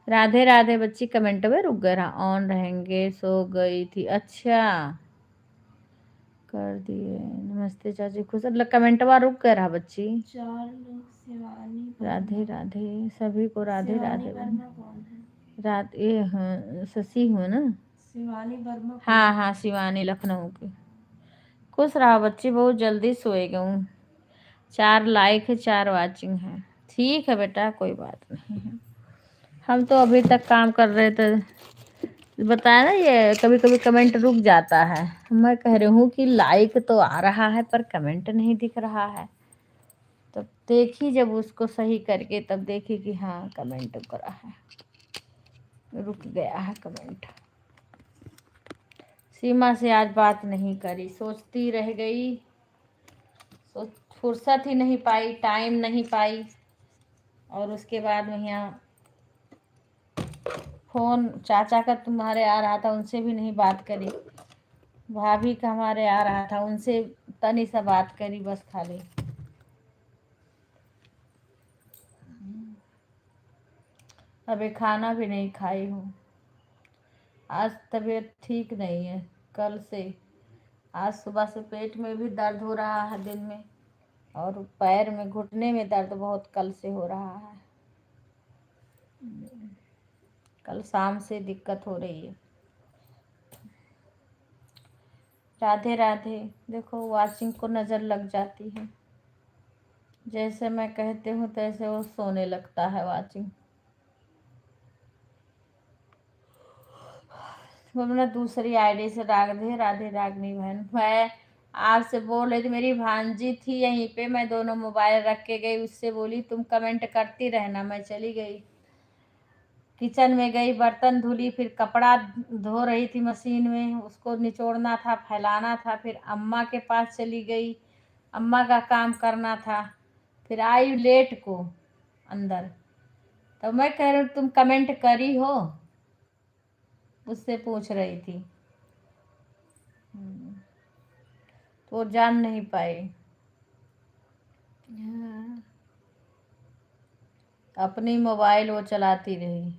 राधे राधे बच्ची कमेंट में रुक गए, ऑन रहेंगे, सो गई थी। अच्छा कर दिए। नमस्ते चाची, खुश कमेंटवा रुक गए रहा बच्ची। 4 लोग शिवानी राधे राधे सभी को, राधे राधे। राधे, हाँ शशि हो ना, शिवानी वर्मा। हाँ हाँ शिवानी लखनऊ की। खुश रहा बच्ची, बहुत जल्दी सोए गई। 4 लाइक है, 4 वाचिंग है। ठीक है बेटा, कोई बात नहीं है। हम तो अभी तक काम कर रहे थे, बताया ना, ये कभी कभी कमेंट रुक जाता है। मैं कह रही हूँ कि लाइक तो आ रहा है पर कमेंट नहीं दिख रहा है। तब देखी जब उसको सही करके, तब देखी कि हाँ कमेंट करा है, रुक गया है कमेंट। सीमा से आज बात नहीं करी, सोचती रह गई, फुर्सत ही नहीं पाई, टाइम नहीं पाई। और उसके बाद में यहाँ फोन चाचा का तुम्हारे आ रहा था, उनसे भी नहीं बात करी। भाभी का हमारे आ रहा था, उनसे तनी सा बात करी बस खाली। अभी खाना भी नहीं खाई हूँ। आज तबीयत ठीक नहीं है कल से। आज सुबह से पेट में भी दर्द हो रहा है दिन में, और पैर में, घुटने में दर्द बहुत कल से हो रहा है। कल शाम से दिक्कत हो रही है। राधे राधे। देखो वाचिंग को नज़र लग जाती है, जैसे मैं कहती हूँ तैसे वो सोने लगता है वाचिंग। वो अपना दूसरी आईडी से राधे राधे रागनी बहन। मैं आपसे बोल रही थी, मेरी भांजी थी यहीं पे, मैं दोनों मोबाइल रख के गई, उससे बोली तुम कमेंट करती रहना। मैं चली गई, किचन में गई, बर्तन धुली, फिर कपड़ा धो रही थी मशीन में, उसको निचोड़ना था, फैलाना था। फिर अम्मा के पास चली गई, अम्मा का काम करना था। फिर आई लेट को अंदर। तो मैं कह रही हूँ तुम कमेंट करी हो, उससे पूछ रही थी। तो वो जान नहीं पाए। हाँ। अपनी मोबाइल वो चलाती रही।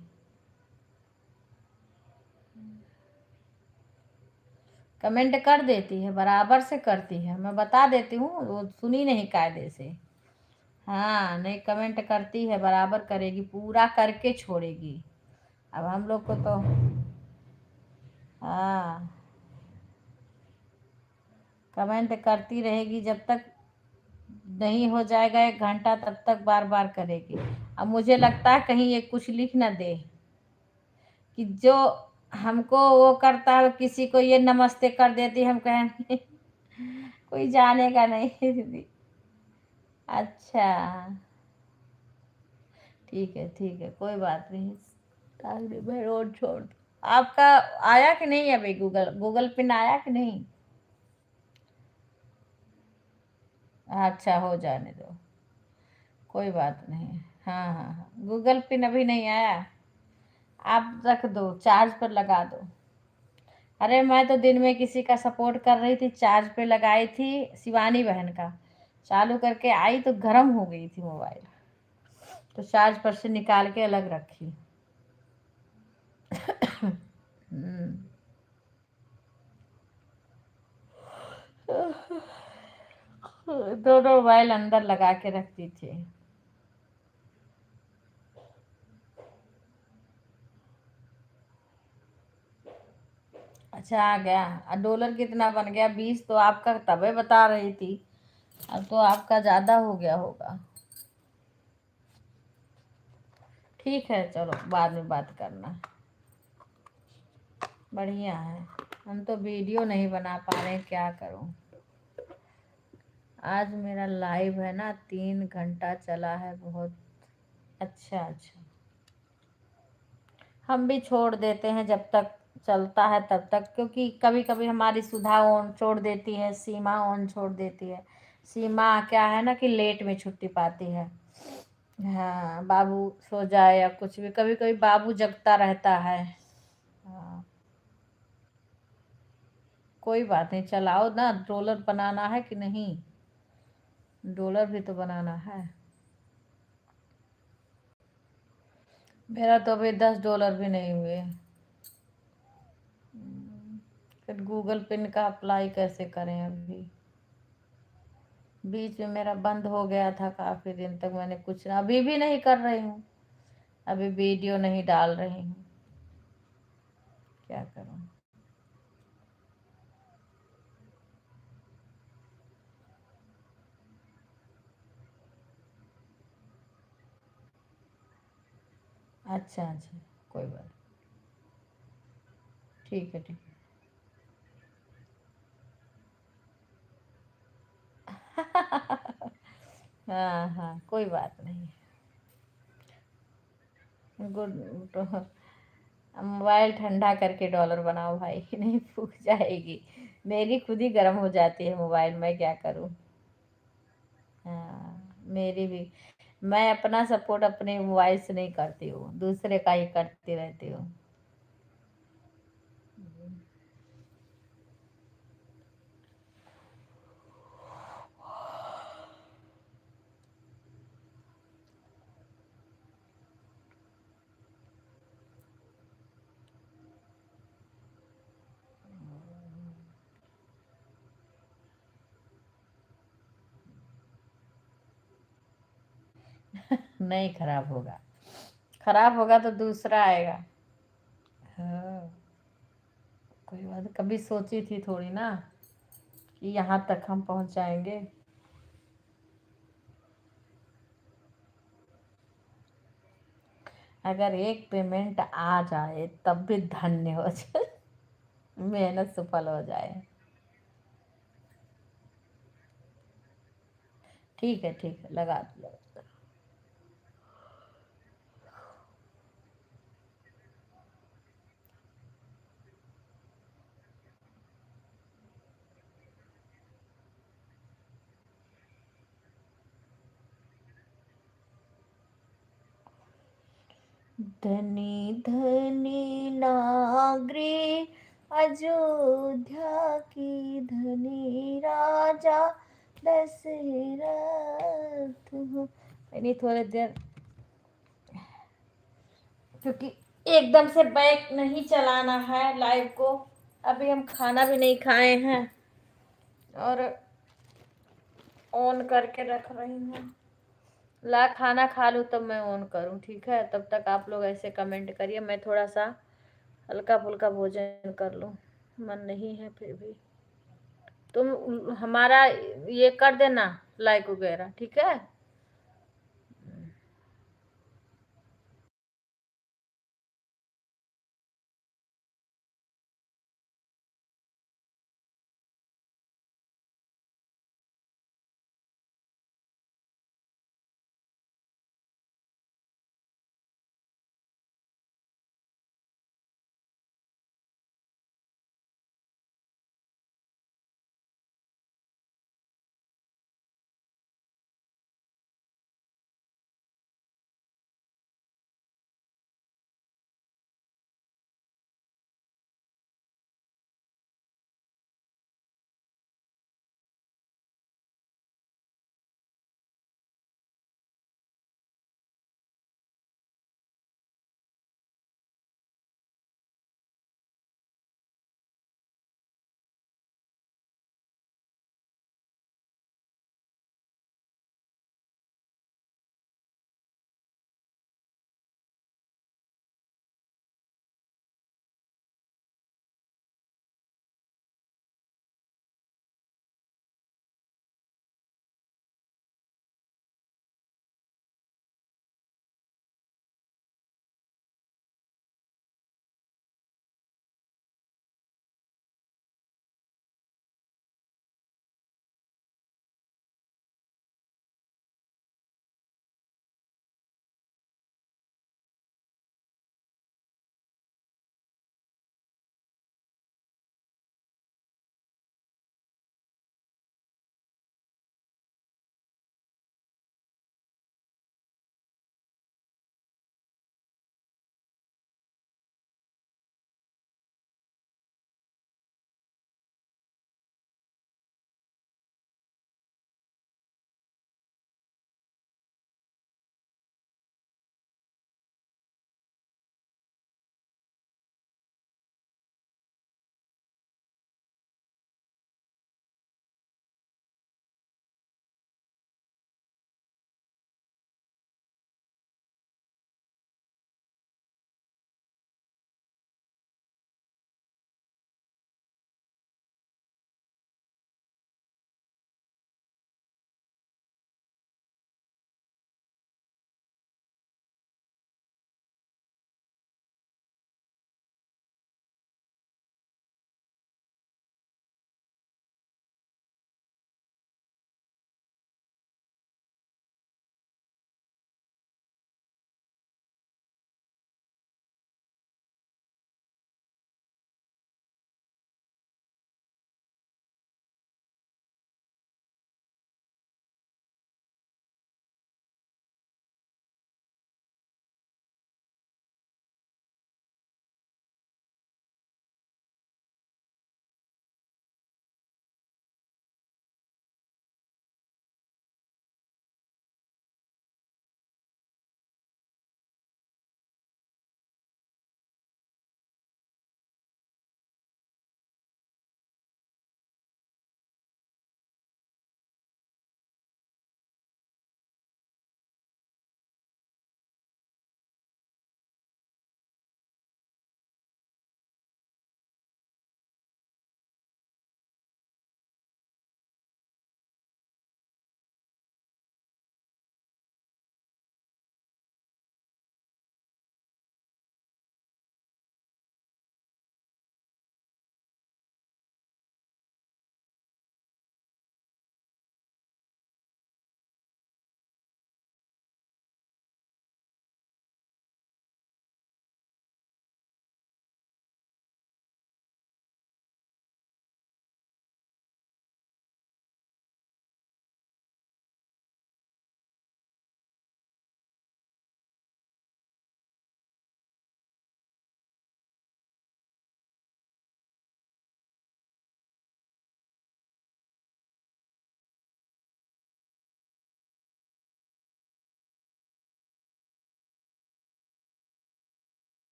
कमेंट कर देती है, बराबर से करती है, मैं बता देती हूँ, वो सुनी नहीं कायदे से। हाँ नहीं, कमेंट करती है, बराबर करेगी, पूरा करके छोड़ेगी। अब हम लोग को तो हाँ कमेंट करती रहेगी, जब तक नहीं हो जाएगा 1 घंटा तब तक बार बार करेगी। अब मुझे लगता है कहीं ये कुछ लिख ना दे कि जो हमको वो करता है, किसी को ये नमस्ते कर देती, हम कहें कोई जानेगा नहीं दीदी। अच्छा ठीक है कोई बात नहीं। टांगने में रोड छोड़ दो। आपका आया कि नहीं अभी? गूगल पिन आया कि नहीं? अच्छा हो जाने दो, कोई बात नहीं। हाँ हाँ हाँ, गूगल पिन अभी नहीं आया, आप रख दो, चार्ज पर लगा दो। अरे मैं तो दिन में किसी का सपोर्ट कर रही थी, चार्ज पे लगाई थी, शिवानी बहन का चालू करके आई तो गर्म हो गई थी मोबाइल, तो चार्ज पर से निकाल के अलग रखी। दोनों मोबाइल अंदर लगा के रखती थी। अच्छा आ गया। डॉलर कितना बन गया? 20 तो आपका तबे बता रही थी, अब तो आपका ज़्यादा हो गया होगा। ठीक है चलो, बाद में बात करना। बढ़िया है। हम तो वीडियो नहीं बना पा रहे, क्या करूं। आज मेरा लाइव है ना, 3 घंटा चला है, बहुत अच्छा अच्छा। हम भी छोड़ देते हैं जब तक चलता है तब तक, क्योंकि कभी कभी हमारी सुधा ऑन छोड़ देती है, सीमा ऑन छोड़ देती है। सीमा क्या है ना कि लेट में छुट्टी पाती है। हाँ बाबू सो जाए या कुछ भी, कभी कभी बाबू जगता रहता है। हाँ कोई बात नहीं, चलाओ ना। डॉलर बनाना है कि नहीं? डॉलर भी तो बनाना है। मेरा तो अभी $10 भी नहीं हुए। फिर गूगल पिन का अप्लाई कैसे करें? अभी बीच में मेरा बंद हो गया था, काफी दिन तक मैंने कुछ, अभी भी नहीं कर रही हूँ, अभी वीडियो नहीं डाल रही हूँ, क्या करूँ? अच्छा अच्छा, कोई बात, ठीक है ठीक है। हाँ हाँ, कोई बात नहीं। गुड। तो मोबाइल ठंडा करके डॉलर बनाओ भाई। नहीं फूक जाएगी, मेरी खुद ही गर्म हो जाती है मोबाइल, मैं क्या करूँ? हाँ, मेरी भी। मैं अपना सपोर्ट अपने मोबाइल से नहीं करती हूँ, दूसरे का ही करती रहती हूँ। नहीं खराब होगा, खराब होगा तो दूसरा आएगा। हाँ, कोई बात नहीं, कभी सोची थी थोड़ी ना कि यहाँ तक हम पहुँच जाएंगे। अगर एक पेमेंट आ जाए तब भी धन्य हो जाए। मेहनत सफल हो जाए। ठीक है, लगा दो। धनी धनी नागरी अयोध्या की, धनी राजा दशरथ हो। नहीं, थोड़ी देर, क्योंकि एकदम से बैक नहीं चलाना है लाइव को। अभी हम खाना भी नहीं खाए हैं और ऑन करके रख रही हूँ। ला खाना खा लूँ तब मैं ऑन करूँ, ठीक है? तब तक आप लोग ऐसे कमेंट करिए, मैं थोड़ा सा हल्का फुल्का भोजन कर लूँ, मन नहीं है फिर भी। तुम हमारा ये कर देना, लाइक वगैरह, ठीक है?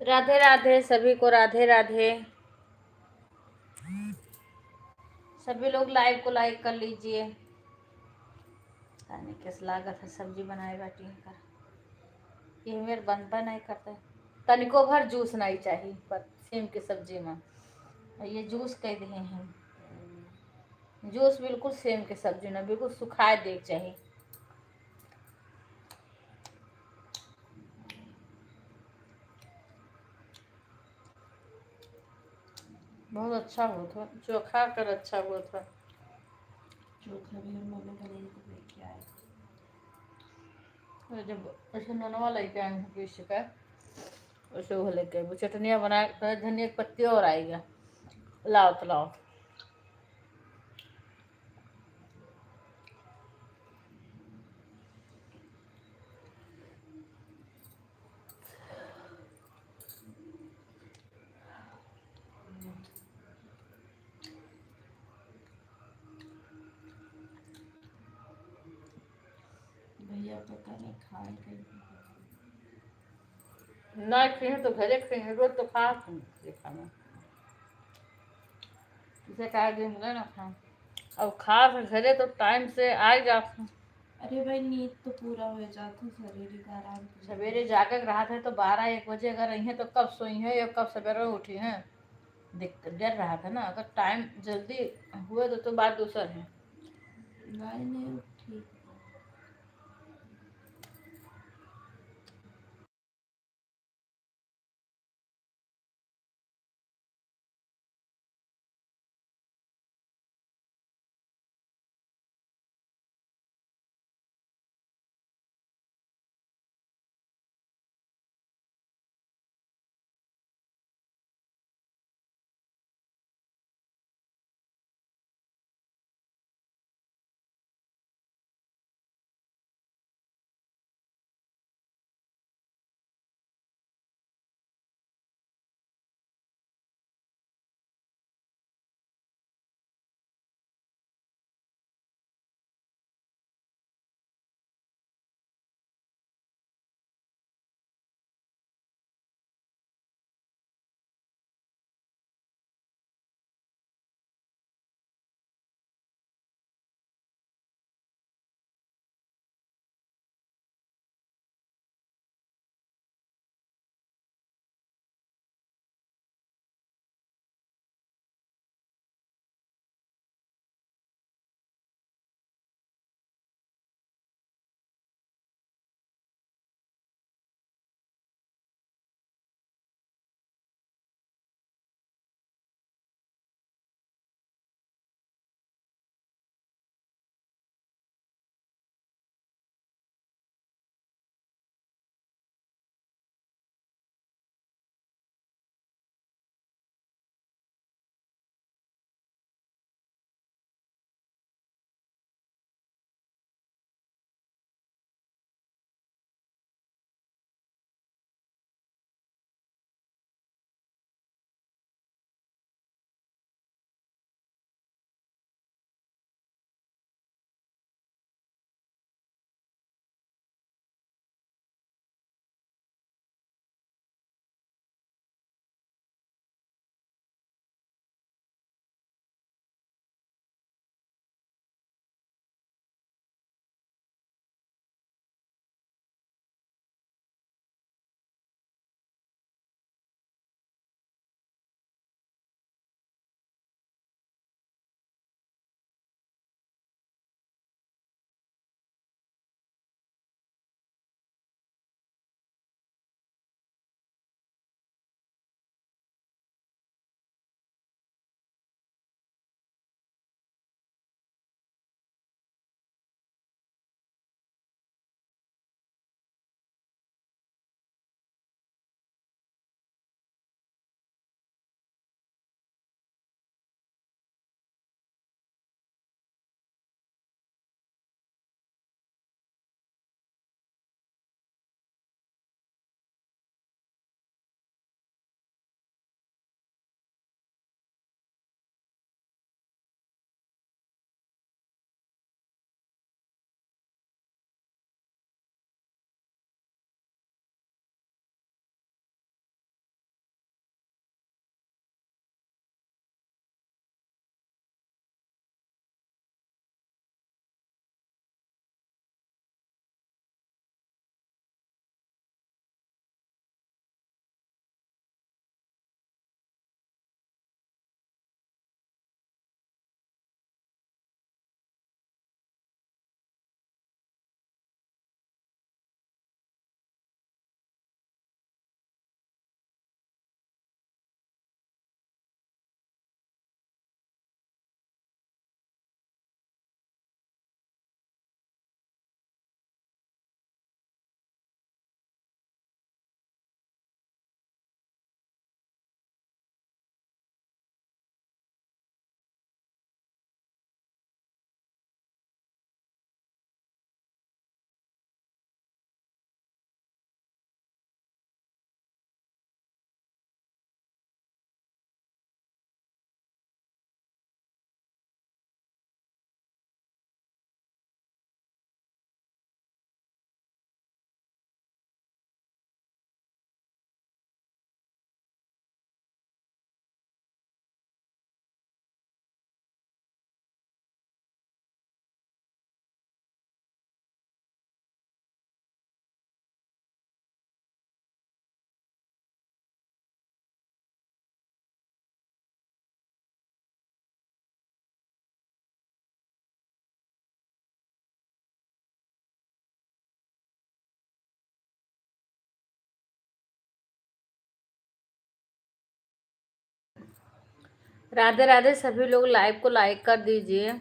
राधे राधे सभी को, राधे राधे। सभी लोग लाइव को लाइक कर लीजिए। खाने किस लागत है सब्जी बनाए बैठी कर, ये मेरे बनता नहीं करता। तनिको भर जूस नहीं चाहिए पर सेम की सब्जी में, ये जूस कह दिए हैं। जूस बिल्कुल सेम के सब्जी ना, बिल्कुल सुखाए देख चाहिए। बहुत अच्छा हुआ था, चोखा कर अच्छा हुआ था। चोखा भी हम मम्मी बनेगी तो लेके आए। जब ऐसे ननवा लेके आए हैं किसी का, वैसे वो लेके वो चटनिया बना के, धनिया की पत्ती और आएगा। लाओ तो लाओ। भैया पता नहीं खाए कहीं। ना खाए तो घरे खाए, रोज तो खा खाना इसे कहा दिन ना खा। अब खा फिर घरे तो टाइम से आ ही जाते। अरे भाई नींद तो पूरा हो जाता, शरीर का आराम तो सवेरे जाकर रहा था तो 12-1 बजे अगर रही हैं तो कब सोई हैं या कब सवेरे उठी हैं, दिक्कत डर रहा था ना। अगर टाइम जल्दी हुए तो बात दूसर है। नहीं नहीं ठीक। राधे राधे, सभी लोग लाइव को लाइक कर दीजिए।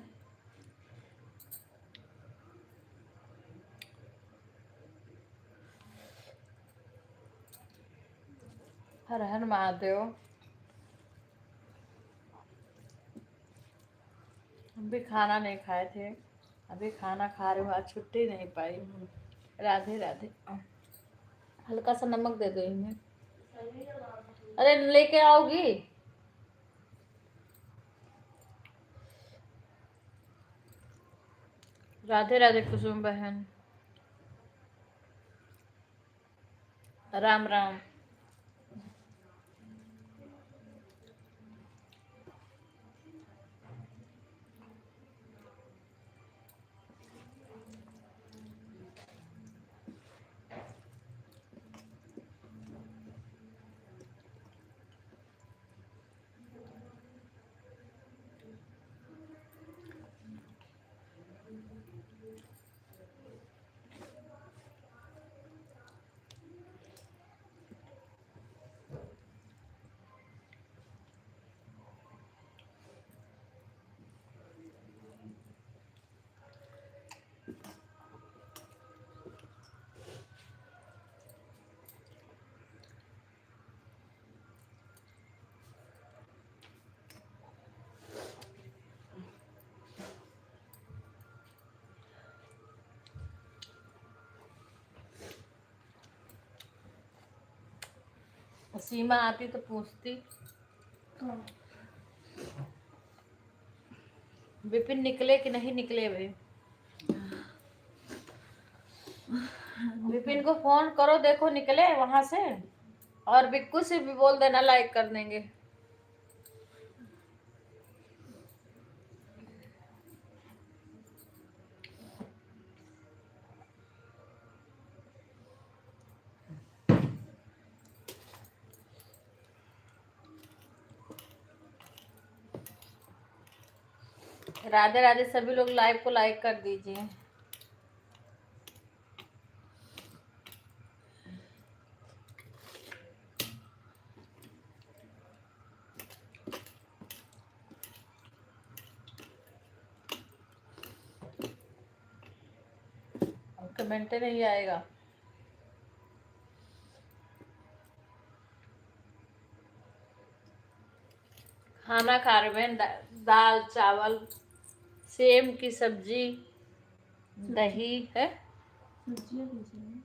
हर हर महादेव। हम भी खाना नहीं खाए थे, अभी खाना खा रहे हो, आज छुट्टी नहीं पाई हूँ। राधे राधे। हल्का सा नमक दे दो इन्हें। अरे लेके आओगी? राधे राधे कुसुम बहन, राम राम। सीमा आती तो पूछती। विपिन निकले कि नहीं निकले भाई? विपिन को फोन करो, देखो निकले वहां से। और बिक्कू से भी बोल देना, लाइक कर देंगे। राधे राधे, सभी लोग लाइव को लाइक कर दीजिए। कमेंट नहीं आएगा। खाना खा रहे हैं, दाल चावल, सेम की सब्जी, दही है। सब्जियां कैसी हैं?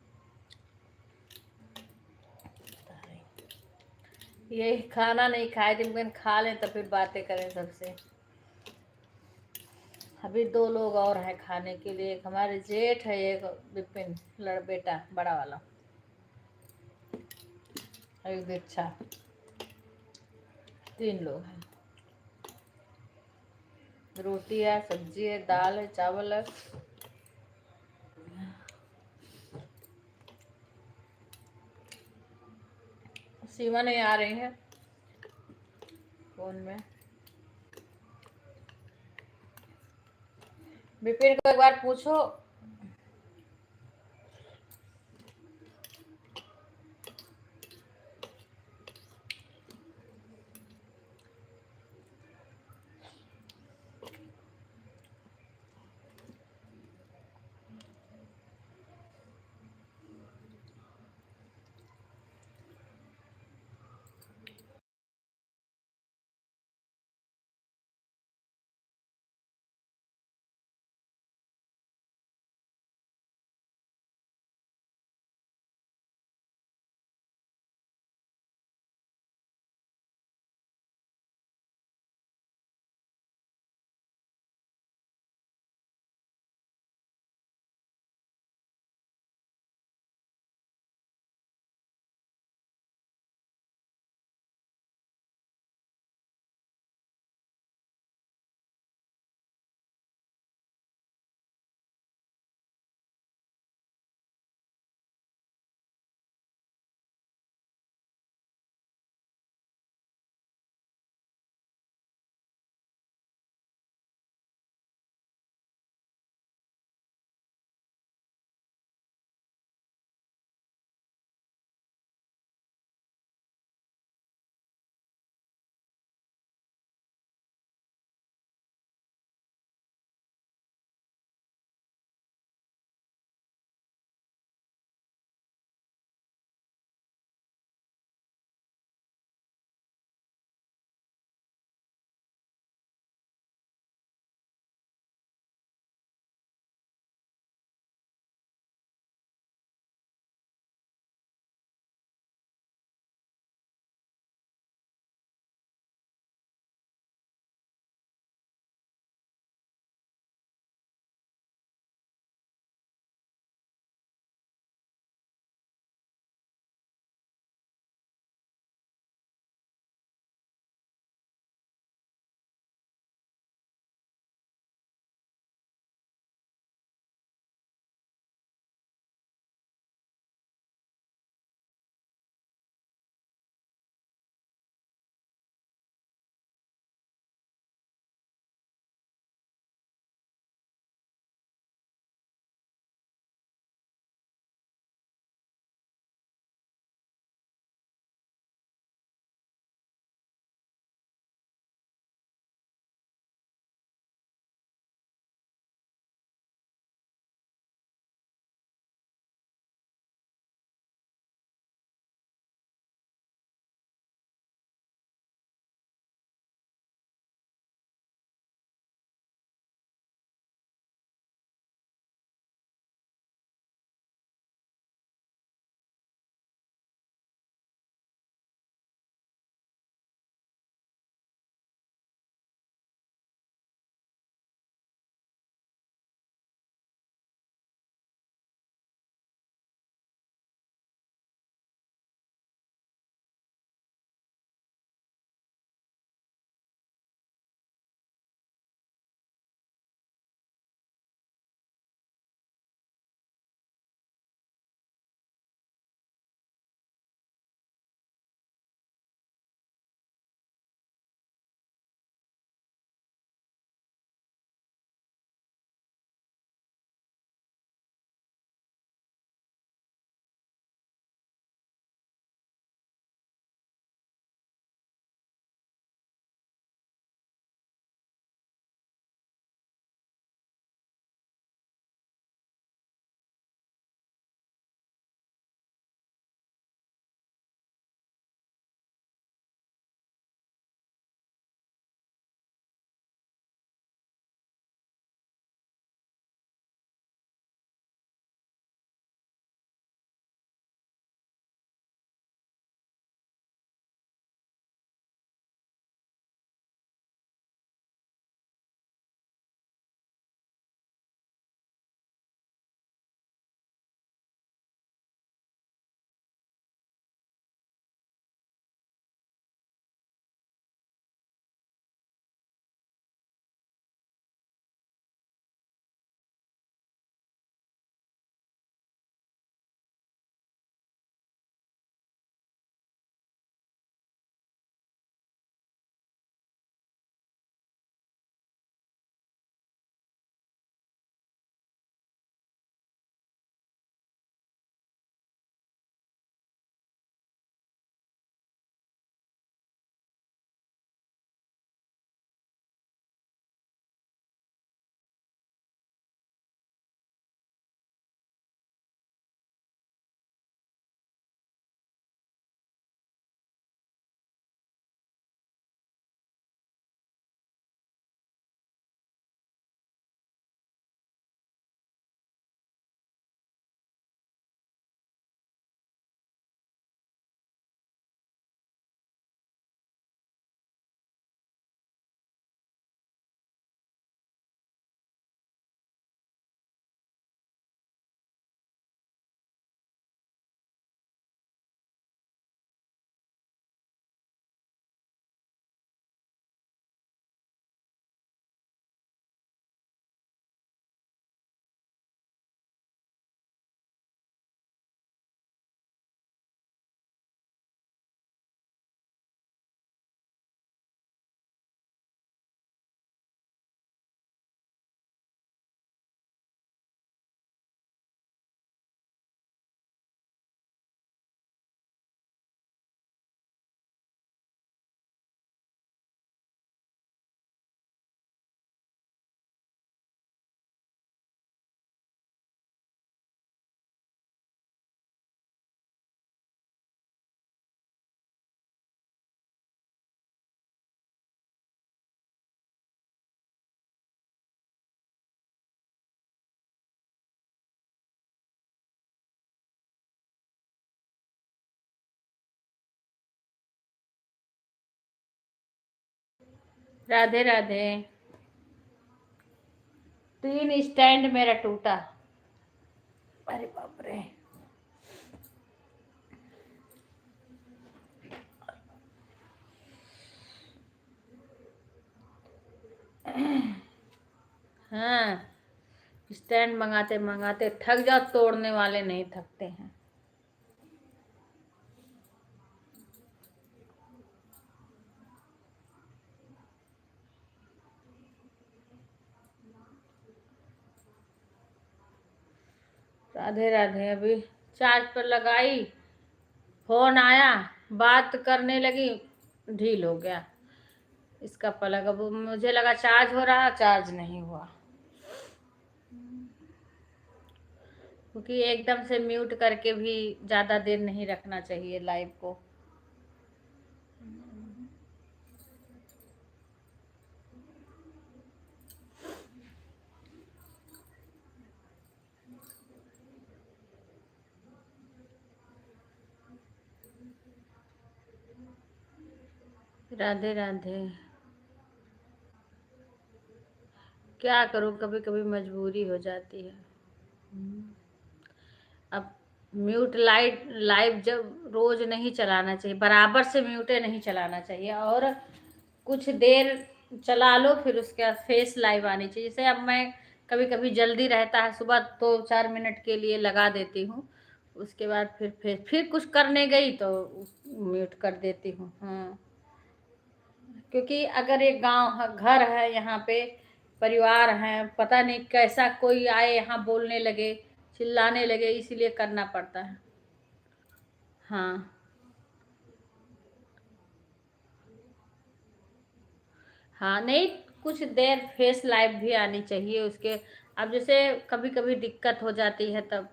ये खाना नहीं खाए थे, लेकिन खा लें तो फिर बातें करें सबसे। अभी 2 लोग और हैं खाने के लिए, एक हमारे जेठ है, एक विपिन बेटा बड़ा वाला, एक दीक्षा। 3 लोग हैं। रोटी है, सब्जी है, दाल है, चावल है। सीमा नहीं आ रही है फोन में। विपिन को एक बार पूछो राधे राधे। 3 स्टैंड मेरा टूटा। अरे बाप रे। हाँ, स्टैंड मंगाते मंगाते थक जाओ, तोड़ने वाले नहीं थकते हैं। राधे राधे। अभी चार्ज पर लगाई, फोन आया, बात करने लगी, ढील हो गया इसका प्लग। अब मुझे लगा चार्ज हो रहा, चार्ज नहीं हुआ, क्योंकि एकदम से म्यूट करके भी ज़्यादा देर नहीं रखना चाहिए लाइव को। राधे राधे। क्या करूं, कभी कभी मजबूरी हो जाती है। अब म्यूट लाइट लाइव जब रोज नहीं चलाना चाहिए, बराबर से म्यूटे नहीं चलाना चाहिए, और कुछ देर चला लो, फिर उसके बाद फेस लाइव आनी चाहिए। जैसे अब मैं कभी कभी जल्दी रहता है, सुबह 2-4 मिनट के लिए लगा देती हूँ, उसके बाद फिर कुछ करने गई तो म्यूट कर देती हूँ। हाँ, क्योंकि अगर एक गांव घर है, यहाँ पे परिवार है, पता नहीं कैसा कोई आए यहाँ बोलने लगे, चिल्लाने लगे, इसीलिए करना पड़ता है। हाँ हाँ, नहीं, कुछ देर फेस लाइव भी आनी चाहिए उसके। अब जैसे कभी कभी दिक्कत हो जाती है, तब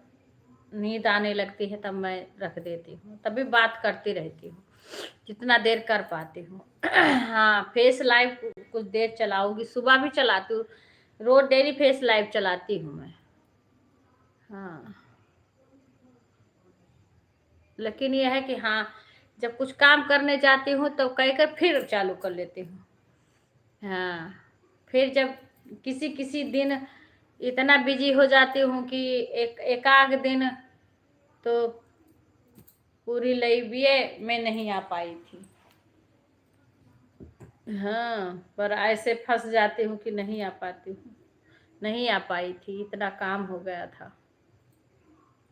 नींद आने लगती है, तब मैं रख देती हूँ, तभी बात करती रहती हूँ जितना देर कर पाती हूँ। हाँ, फेस लाइव कुछ देर चलाऊंगी, सुबह भी चलाती हूँ, रोज डेली फेस लाइव चलाती हूँ मैं। हाँ, लेकिन यह है कि हाँ, जब कुछ काम करने जाती हूँ तो कहकर फिर चालू कर लेती हूँ। हाँ, फिर जब किसी किसी दिन इतना बिजी हो जाती हूँ कि एकाग दिन तो पूरी लाइब्रेरी में नहीं आ पाई थी। हाँ, पर ऐसे फंस जाती हूँ कि नहीं आ पाती हूँ, नहीं आ पाई थी, इतना काम हो गया था।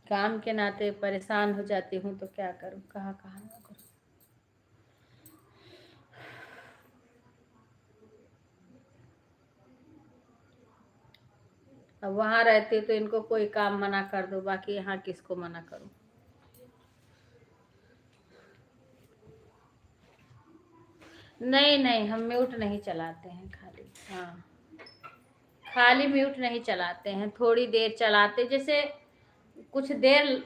काम के नाते परेशान हो जाती हूँ, तो क्या करूँ, कहाँ कहाँ ना करूँ। अब वहाँ रहती तो इनको कोई काम मना कर दो, बाकी यहाँ किसको मना करूँ। नहीं नहीं, हम म्यूट नहीं चलाते हैं खाली। हाँ, खाली म्यूट नहीं चलाते हैं, थोड़ी देर चलाते, जैसे कुछ देर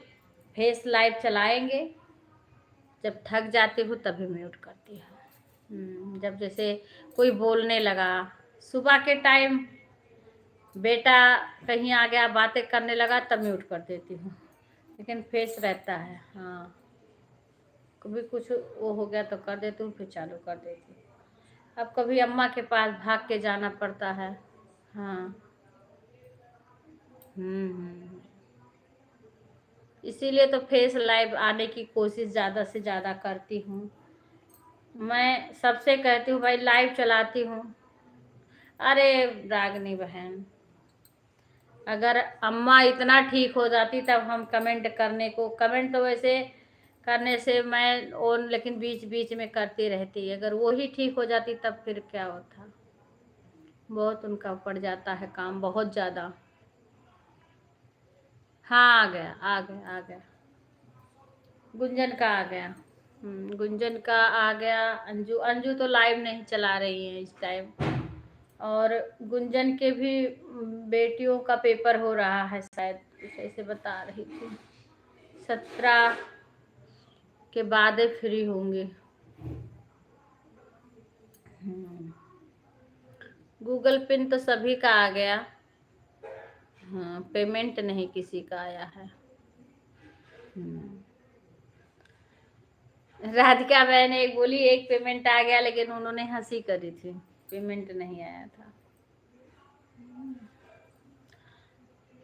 फेस लाइव चलाएंगे, जब थक जाती हूँ तभी म्यूट करती हूँ। जब जैसे कोई बोलने लगा, सुबह के टाइम बेटा कहीं आ गया बातें करने लगा, तब म्यूट कर देती हूँ, लेकिन फेस रहता है। हाँ, कभी कुछ वो हो गया तो कर देती हूँ, फिर चालू कर देती हूँ। अब कभी अम्मा के पास भाग के जाना पड़ता है। हाँ। हम्म। इसीलिए तो फेस लाइव आने की कोशिश ज़्यादा से ज़्यादा करती हूँ। मैं सबसे कहती हूँ भाई लाइव चलाती हूँ। अरे रागनी बहन, अगर अम्मा इतना ठीक हो जाती तब हम कमेंट करने को, कमेंट तो वैसे करने से मैं ओन, लेकिन बीच बीच में करती रहती, अगर वो ही ठीक हो जाती तब फिर क्या होता। बहुत उनका पड़ जाता है काम, बहुत ज़्यादा। हाँ, आ गया आ गया आ गया, गुंजन का आ गया। गुंजन का आ गया। अंजू अंजू तो लाइव नहीं चला रही है इस टाइम। और गुंजन के भी बेटियों का पेपर हो रहा है शायद, कुछ ऐसे बता रही थी, 17 के बाद फ्री होंगे। गूगल पिन तो सभी का आ गया। हाँ, पेमेंट नहीं किसी का आया है। राधिका बहन एक बोली एक पेमेंट आ गया, लेकिन उन्होंने हंसी करी थी। पेमेंट नहीं आया था।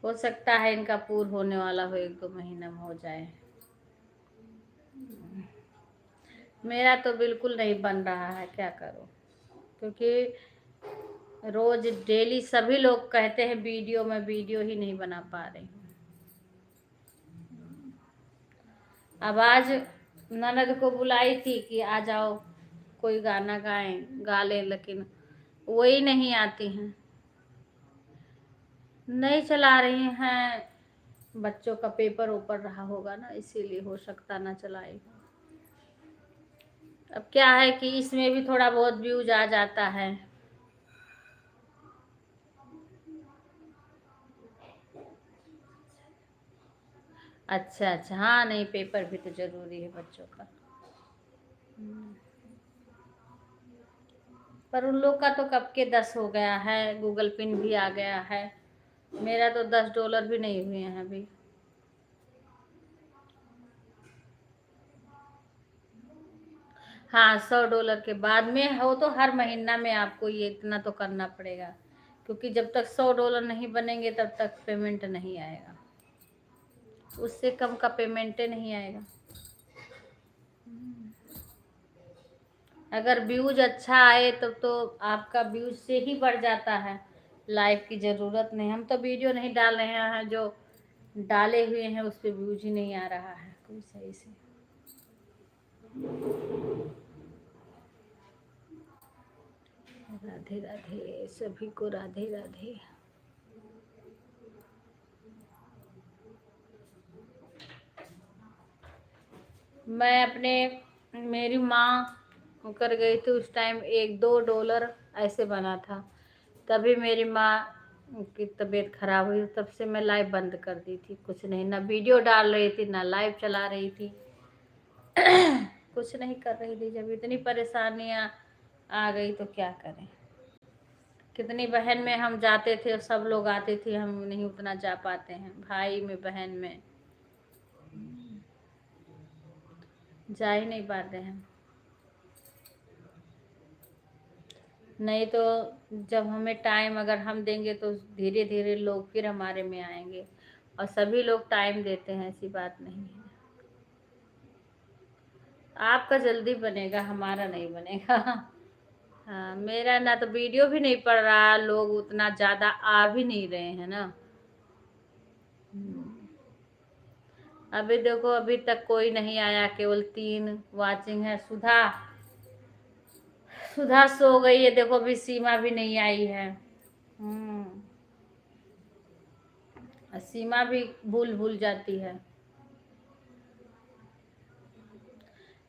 हो सकता है इनका पूर्ण होने वाला हो, 1-2 महीना में हो जाए। मेरा तो बिल्कुल नहीं बन रहा है, क्या करूं, क्योंकि रोज डेली सभी लोग कहते हैं वीडियो, में वीडियो ही नहीं बना पा रही हूँ। अब आज ननद को बुलाई थी कि आ जाओ कोई गाना गा ले, लेकिन वही नहीं आती हैं, नहीं चला रही हैं। बच्चों का पेपर ऊपर रहा होगा ना, इसीलिए हो सकता ना चलाई। अब क्या है कि इसमें भी थोड़ा बहुत व्यूज आ जाता है। अच्छा अच्छा, हाँ नहीं, पेपर भी तो जरूरी है बच्चों का। पर उन लोग का तो कब के 10 हो गया है, गूगल पिन भी आ गया है। मेरा तो $10 भी नहीं हुए हैं अभी। हाँ, $100 के बाद में हो तो हर महीना में आपको ये इतना तो करना पड़ेगा, क्योंकि जब तक $100 नहीं बनेंगे तब तक पेमेंट नहीं आएगा, उससे कम का पेमेंट नहीं आएगा। अगर व्यूज अच्छा आए तब तो आपका व्यूज से ही बढ़ जाता है, लाइक की जरूरत नहीं। हम तो वीडियो नहीं डाल रहे हैं, जो डाले हुए हैं उस पर व्यूज ही नहीं आ रहा है कोई सही से। राधे राधे, सभी को राधे राधे। मैं अपने, मेरी माँ कर गई थी उस टाइम, $1-2 ऐसे बना था, तभी मेरी माँ की तबीयत खराब हुई, तब से मैं लाइव बंद कर दी थी। कुछ नहीं, ना वीडियो डाल रही थी, ना लाइव चला रही थी। कुछ नहीं कर रही थी। जब इतनी परेशानियाँ आ गई तो क्या करें। कितनी बहन में हम जाते थे, सब लोग आते थे, हम नहीं उतना जा पाते हैं, भाई में बहन में जा ही नहीं पाते हैं। नहीं तो जब हमें टाइम अगर हम देंगे तो धीरे धीरे लोग फिर हमारे में आएंगे, और सभी लोग टाइम देते हैं, ऐसी बात नहीं है। आपका जल्दी बनेगा, हमारा नहीं बनेगा। हाँ, मेरा ना तो वीडियो भी नहीं पड़ रहा, लोग उतना ज्यादा आ भी नहीं रहे हैं ना। अभी देखो, अभी तक कोई नहीं आया, केवल 3 वाचिंग है। सुधा सुधा सो गई है, देखो अभी सीमा भी नहीं आई है। सीमा भी भूल भूल जाती है,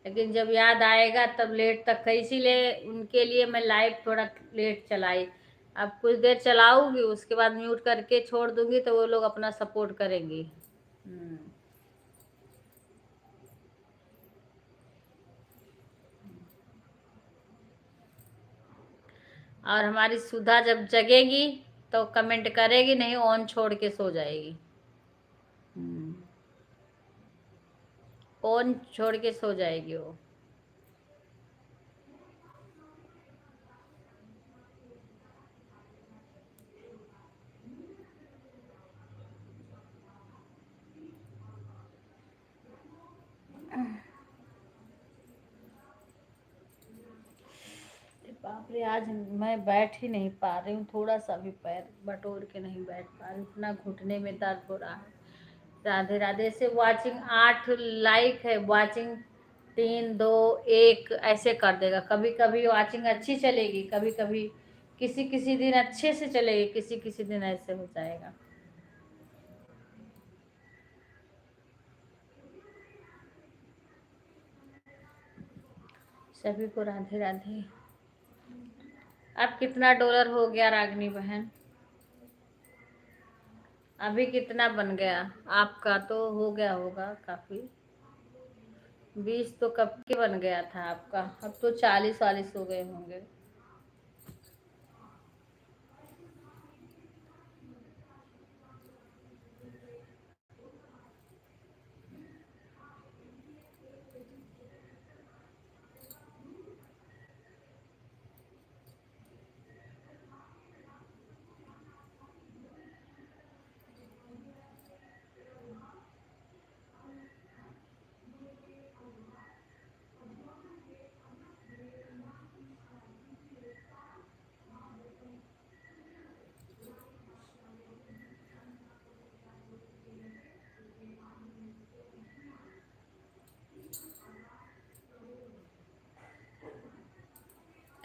लेकिन जब याद आएगा तब लेट तक है, इसीलिए उनके लिए मैं लाइव थोड़ा लेट चलाई। अब कुछ देर चलाऊंगी, उसके बाद म्यूट करके छोड़ दूंगी, तो वो लोग अपना सपोर्ट करेंगी। और हमारी सुधा जब जगेगी तो कमेंट करेगी, नहीं ऑन छोड़ के सो जाएगी। ऑन छोड़ के सो जाएगी वो। बाप रे, आज मैं बैठ ही नहीं पा रही हूँ, थोड़ा सा भी पैर बटोर के नहीं बैठ पा रही, इतना घुटने में दर्द हो रहा है। राधे राधे। से वाचिंग 8 लाइक है, वाचिंग 3, 2, 1 ऐसे कर देगा। कभी कभी वाचिंग अच्छी चलेगी, कभी कभी किसी किसी दिन अच्छे से चलेगी, किसी किसी दिन ऐसे हो जाएगा। सभी को राधे राधे। अब कितना डॉलर हो गया रागनी बहन? अभी कितना बन गया? आपका तो हो गया होगा काफी, 20 तो कब के बन गया था आपका, अब तो 40-40 हो गए होंगे।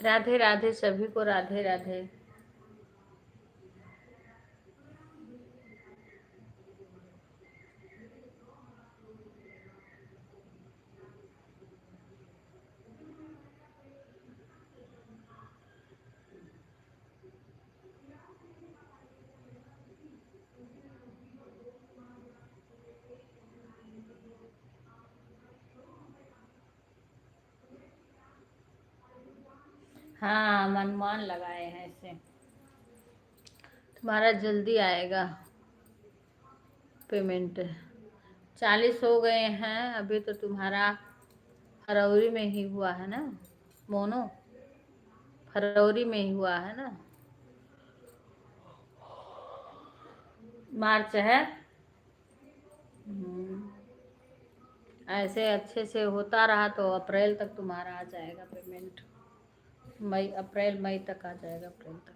राधे राधे सभी को, राधे राधे। हाँ, अनुमान लगाए हैं ऐसे। तुम्हारा जल्दी आएगा पेमेंट। 40 हो गए हैं अभी तो। तुम्हारा फरवरी में ही हुआ है ना मोनो, फरवरी में ही हुआ है ना, मार्च है। ऐसे अच्छे से होता रहा तो अप्रैल तक तुम्हारा आ जाएगा पेमेंट। मई, अप्रैल मई तक आ जाएगा, अप्रैल तक।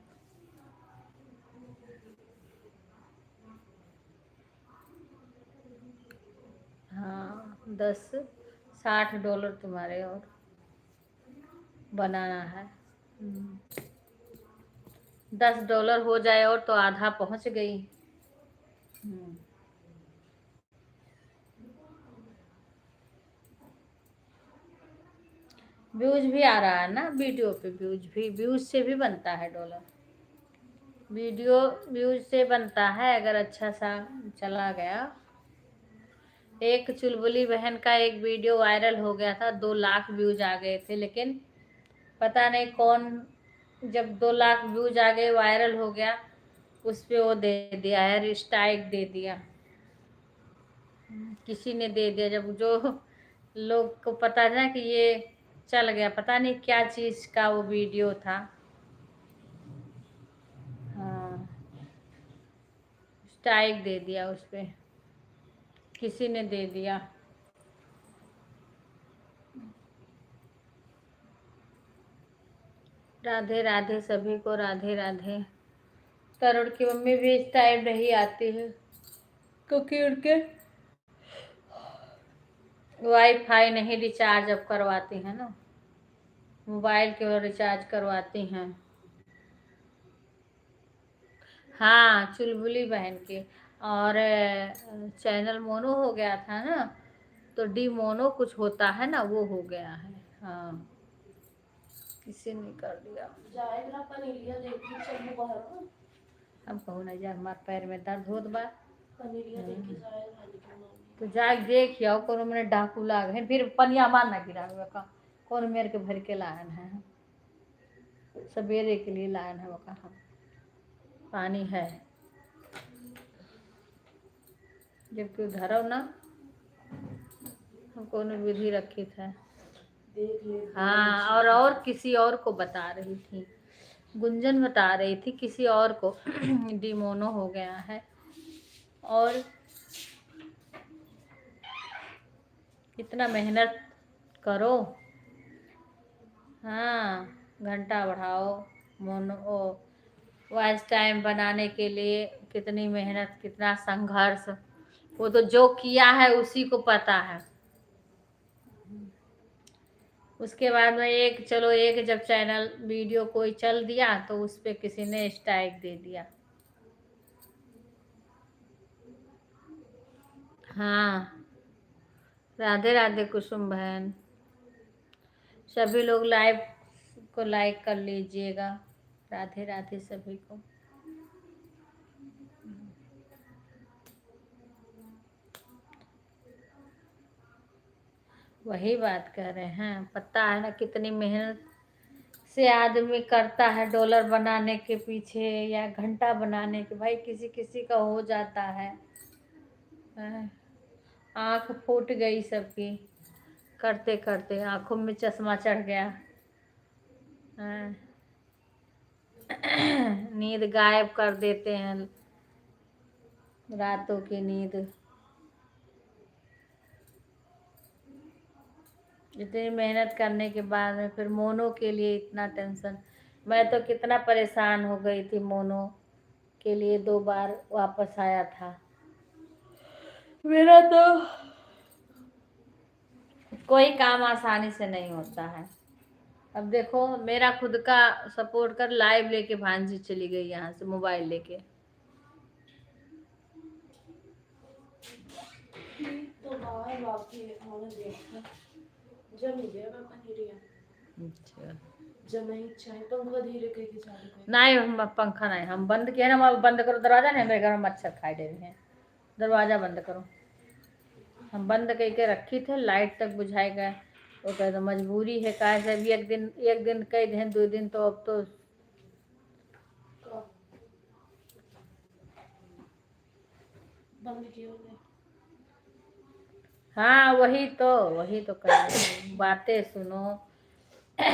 हाँ, $60 तुम्हारे और बनाना है। $10 हो जाए और तो आधा पहुंच गई। व्यूज भी आ रहा है ना वीडियो पे, व्यूज से भी बनता है डॉलर। वीडियो व्यूज से बनता है अगर अच्छा सा चला गया। एक चुलबुली बहन का एक वीडियो वायरल हो गया था, 2 लाख व्यूज आ गए थे, लेकिन पता नहीं कौन, जब 2 लाख व्यूज आ गए वायरल हो गया, उस पे वो दे दिया है, स्ट्राइक दे दिया। किसी ने दे दिया, जब जो लोग को पता है ना कि ये चल गया, पता नहीं क्या चीज का वो वीडियो था। हाँ, स्ट्राइक दे दिया उस पे, किसी ने दे दिया। राधे राधे सभी को, राधे राधे। तरुण की मम्मी भी इस टाइम नहीं आती है क्योंकि उनके वाईफाई नहीं रिचार्ज अब करवाती है ना, मोबाइल के वो रिचार्ज करवाती हैं। हाँ, चुलबुली बहन के। और चैनल मोनो हो गया था ना, तो डी मोनो कुछ होता है ना, वो हो गया है। हाँ, किसी ने कर दिया। जाएगा पनीरिया देखी चलू बाहर। हम कहू ना जा, हमारे पैर में दर्द होत बा। पनीरिया देख के जाएगा लेकिन तो जाके देख आओ, कोनो मैंने डाकू लाग है, फिर पनिया मार ना गिरा हुआ का, कौन मेरे के भर के लायन है, सवेरे के लिए लायन है वो कहा पानी है, जबकि उधर हो ना हम कोनो विधि रखी था। देख ले। हाँ, और किसी और को बता रही थी, गुंजन बता रही थी किसी और को डिमोनो हो गया है। और इतना मेहनत करो। हाँ, घंटा बढ़ाओ, मोनो वॉइस टाइम बनाने के लिए कितनी मेहनत, कितना संघर्ष, वो तो जो किया है उसी को पता है। उसके बाद में चलो एक जब चैनल वीडियो कोई चल दिया तो उस पे किसी ने स्ट्राइक दे दिया। हाँ, राधे राधे कुसुम बहन। सभी लोग लाइव को लाइक कर लीजिएगा। राधे राधे सभी को। वही बात कह रहे हैं, पता है ना कितनी मेहनत से आदमी करता है डॉलर बनाने के पीछे या घंटा बनाने के। भाई किसी किसी का हो जाता है। आंख फूट गई सबकी करते करते, आंखों में चश्मा चढ़ गया। नींद गायब कर देते हैं, रातों की नींद। इतनी मेहनत करने के बाद में फिर मोनो के लिए इतना टेंशन। मैं तो कितना परेशान हो गई थी, मोनो के लिए 2 बार वापस आया था मेरा। तो कोई काम आसानी से नहीं होता है। अब देखो मेरा खुद का सपोर्ट कर, लाइव लेके भांजी चली गई यहाँ से मोबाइल लेके। तो बाहर बाकी होने देखा जम ही गया मैं पनीर अच्छा जम ही चाहे पंखा धीरे कहीं चालू कर नहीं, हम पंखा नहीं, हम बंद किए ना, हम बंद करो दरवाजा, नहीं मेरे घर में मच्छर खाई दे रहे हैं, दरवाजा बंद करो। हम बंद करके रखी थे, लाइट तक बुझाए गए, वो कहे तो मजबूरी है, काहे से भी एक दिन कई दिन 2 दिन, तो अब तो बंद किया होगा। हाँ वही तो कर रही हूँ। बातें सुनो,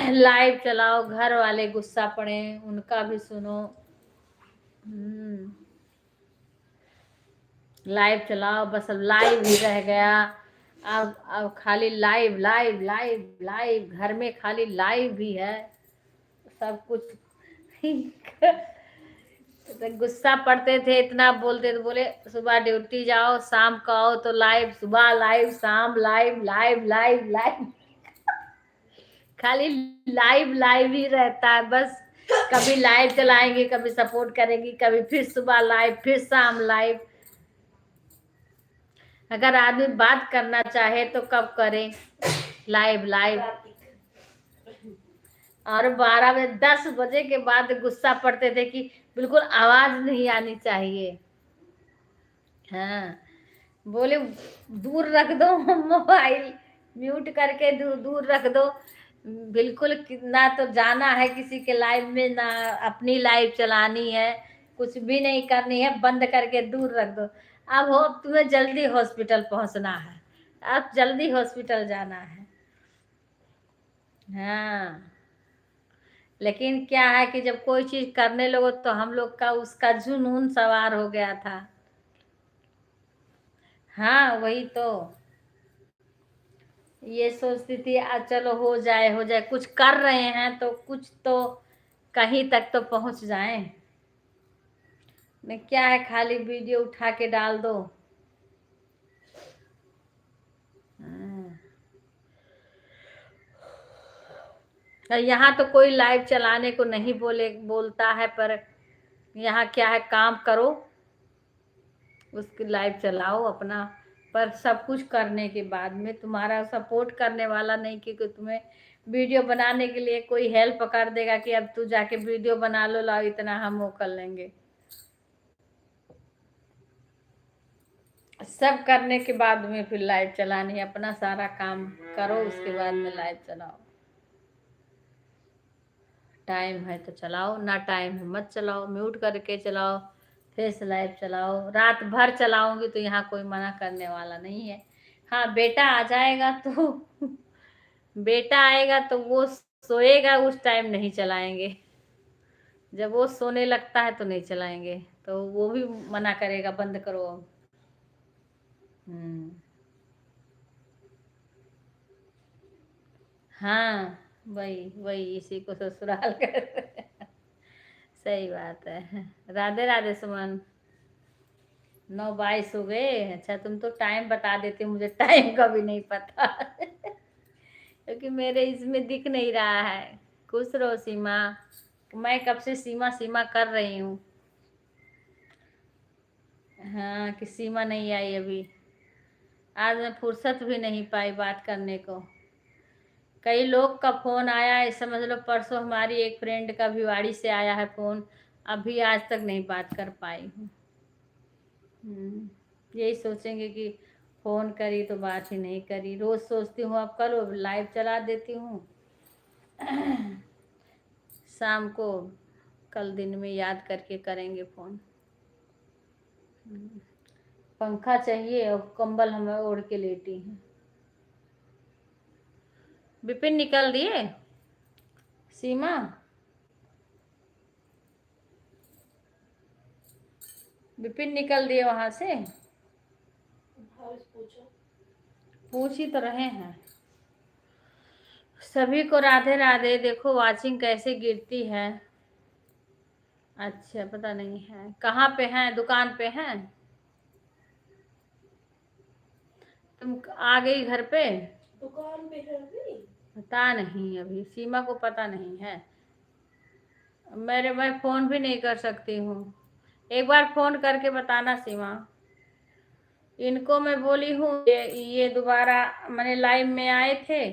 लाइव चलाओ, घर वाले गुस्सा पड़े उनका भी सुनो। लाइव चलाओ, बस अब लाइव ही रह गया। अब खाली लाइव लाइव लाइव लाइव, घर में खाली लाइव भी है सब कुछ। तो गुस्सा पड़ते थे, इतना बोलते थे, बोले सुबह ड्यूटी जाओ शाम को आओ तो लाइव, सुबह लाइव शाम लाइव लाइव लाइव लाइव, खाली लाइव लाइव ही रहता है बस। कभी लाइव चलाएंगे, कभी सपोर्ट करेंगी, कभी फिर सुबह लाइव, फिर शाम लाइव। अगर आदमी बात करना चाहे तो कब करे, लाइव लाइव। और 12 बजे 10 बजे के बाद गुस्सा पड़ते थे कि बिल्कुल आवाज नहीं आनी चाहिए। हाँ बोले दूर रख दो मोबाइल, म्यूट करके दूर रख दो, बिल्कुल ना तो जाना है किसी के लाइव में, ना अपनी लाइव चलानी है, कुछ भी नहीं करनी है, बंद करके दूर रख दो। अब हो तुम्हें जल्दी हॉस्पिटल पहुंचना है, अब जल्दी हॉस्पिटल जाना है। हाँ लेकिन क्या है कि जब कोई चीज करने लगो तो हम लोग का उसका जुनून सवार हो गया था। हाँ वही तो, ये सोचती थी चलो हो जाए, कुछ कर रहे हैं तो कुछ तो कहीं तक तो पहुंच जाए। नहीं क्या है, खाली वीडियो उठा के डाल दो। यहाँ तो कोई लाइव चलाने को नहीं बोलता है, पर यहाँ क्या है, काम करो उसकी लाइव चलाओ अपना, पर सब कुछ करने के बाद में तुम्हारा सपोर्ट करने वाला नहीं, क्योंकि तुम्हें वीडियो बनाने के लिए कोई हेल्प कर देगा कि अब तू जाके वीडियो बना लो, लाओ इतना हम वो कर लेंगे। सब करने के बाद में फिर लाइव चलानी है, अपना सारा काम करो उसके बाद में लाइव चलाओ। टाइम है तो चलाओ, ना टाइम है मत चलाओ, म्यूट करके चलाओ, फिर से लाइव चलाओ। रात भर चलाऊंगी तो यहाँ कोई मना करने वाला नहीं है। हाँ बेटा आ जाएगा तो बेटा आएगा तो वो सोएगा, उस टाइम नहीं चलाएंगे, जब वो सोने लगता है तो नहीं चलाएंगे, तो वो भी मना करेगा बंद करो अब। हाँ वही वही, इसी को ससुराल कर सही बात है। राधे राधे सुमन। 9:22 हो गए। अच्छा तुम तो टाइम बता देते, मुझे टाइम का भी नहीं पता क्योंकि मेरे इसमें दिख नहीं रहा है। खुश रहो सीमा, मैं कब से सीमा सीमा कर रही हूँ। हाँ कि सीमा नहीं आई अभी, आज मैं फुर्सत भी नहीं पाई बात करने को। कई लोग का फोन आया है, समझ लो परसों हमारी एक फ्रेंड का भिवाड़ी से आया है फोन, अभी आज तक नहीं बात कर पाई हूँ। यही सोचेंगे कि फोन करी तो बात ही नहीं करी। रोज सोचती हूँ अब करो, लाइव चला देती हूँ शाम को, कल दिन में याद करके करेंगे फोन। पंखा चाहिए और कंबल हमें ओढ़ के लेटी हैं। विपिन निकल दिए, सीमा विपिन निकल दिए वहां से, पूछ ही तो रहे हैं। सभी को राधे राधे। देखो वाचिंग कैसे गिरती है। अच्छा पता नहीं है कहाँ पे हैं, दुकान पे हैं तुम, आ गई घर पे? दुकान पे है भी पता नहीं, अभी सीमा को पता नहीं है। मैं फ़ोन भी नहीं कर सकती हूँ। एक बार फ़ोन करके बताना सीमा। इनको मैं बोली हूँ, ये दोबारा मैंने लाइव में आए थे,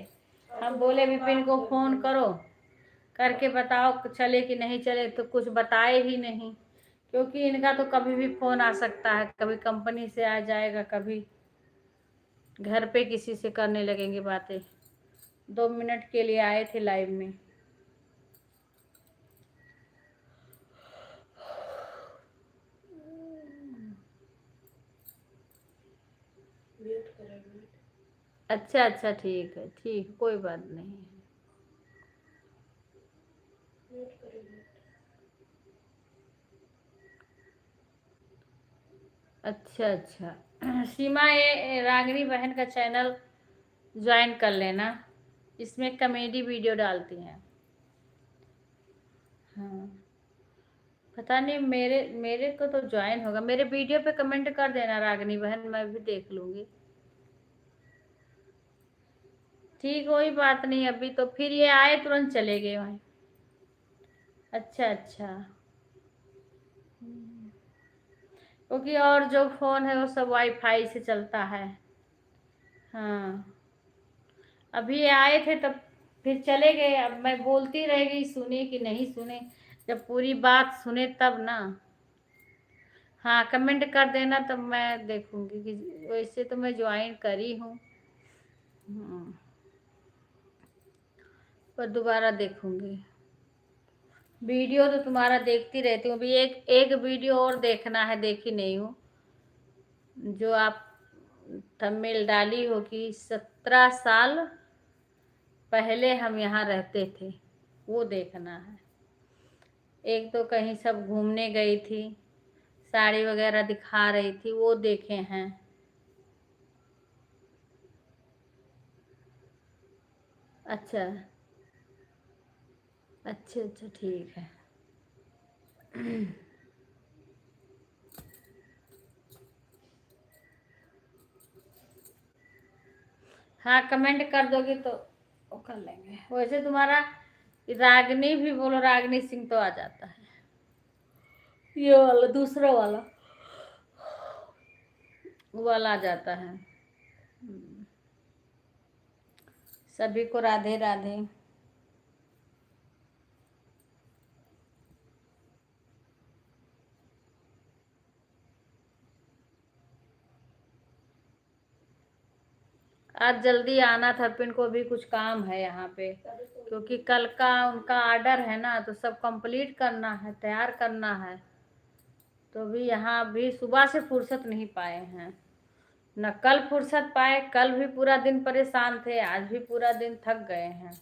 हम बोले विपिन को फ़ोन करो, करके बताओ चले कि नहीं चले, तो कुछ बताए ही नहीं। क्योंकि इनका तो कभी भी फ़ोन आ सकता है, कभी कंपनी से आ जाएगा, कभी घर पे किसी से करने लगेंगे बातें। 2 मिनट के लिए आए थे लाइव में। म्यूट करें, म्यूट अच्छा अच्छा, ठीक है, ठीक, कोई बात नहीं। म्यूट करें, म्यूट। अच्छा अच्छा सीमा, ये रागिनी बहन का चैनल ज्वाइन कर लेना, इसमें कॉमेडी वीडियो डालती हैं। हाँ, पता नहीं, मेरे मेरे को तो ज्वाइन होगा। मेरे वीडियो पे कमेंट कर देना रागिनी बहन, मैं भी देख लूँगी। ठीक, कोई बात नहीं। अभी तो फिर ये आए तुरंत चले गए वहीं। अच्छा अच्छा, क्योंकि और जो फ़ोन है वो सब वाईफाई से चलता है। हाँ, अभी ये आए थे तब फिर चले गए। अब मैं बोलती रह गई, सुने कि नहीं सुने, जब पूरी बात सुने तब ना। हाँ, कमेंट कर देना तब मैं देखूंगी कि वैसे तो मैं ज्वाइन करी हूँ। पर दोबारा देखूंगी। वीडियो तो तुम्हारा देखती रहती हूँ। अभी एक एक वीडियो और देखना है, देखी नहीं हूँ, जो आप थंबनेल डाली हो कि 17 साल पहले हम यहाँ रहते थे, वो देखना है। एक तो कहीं सब घूमने गई थी, साड़ी वगैरह दिखा रही थी, वो देखे हैं। अच्छा अच्छा अच्छा, ठीक है। हाँ, कमेंट कर दोगे तो वो कर लेंगे। वैसे तुम्हारा रागनी भी बोलो, रागनी सिंह तो आ जाता है। ये वाला दूसरा वाला, वो वाला आ जाता है। सभी को राधे राधे। आज जल्दी आना था, पिन को भी कुछ काम है यहाँ पे, क्योंकि कल का उनका ऑर्डर है ना, तो सब कंप्लीट करना है, तैयार करना है। तो भी यहाँ भी सुबह से फुर्सत नहीं पाए हैं, न कल फुर्सत पाए। कल भी पूरा दिन परेशान थे, आज भी पूरा दिन थक गए हैं।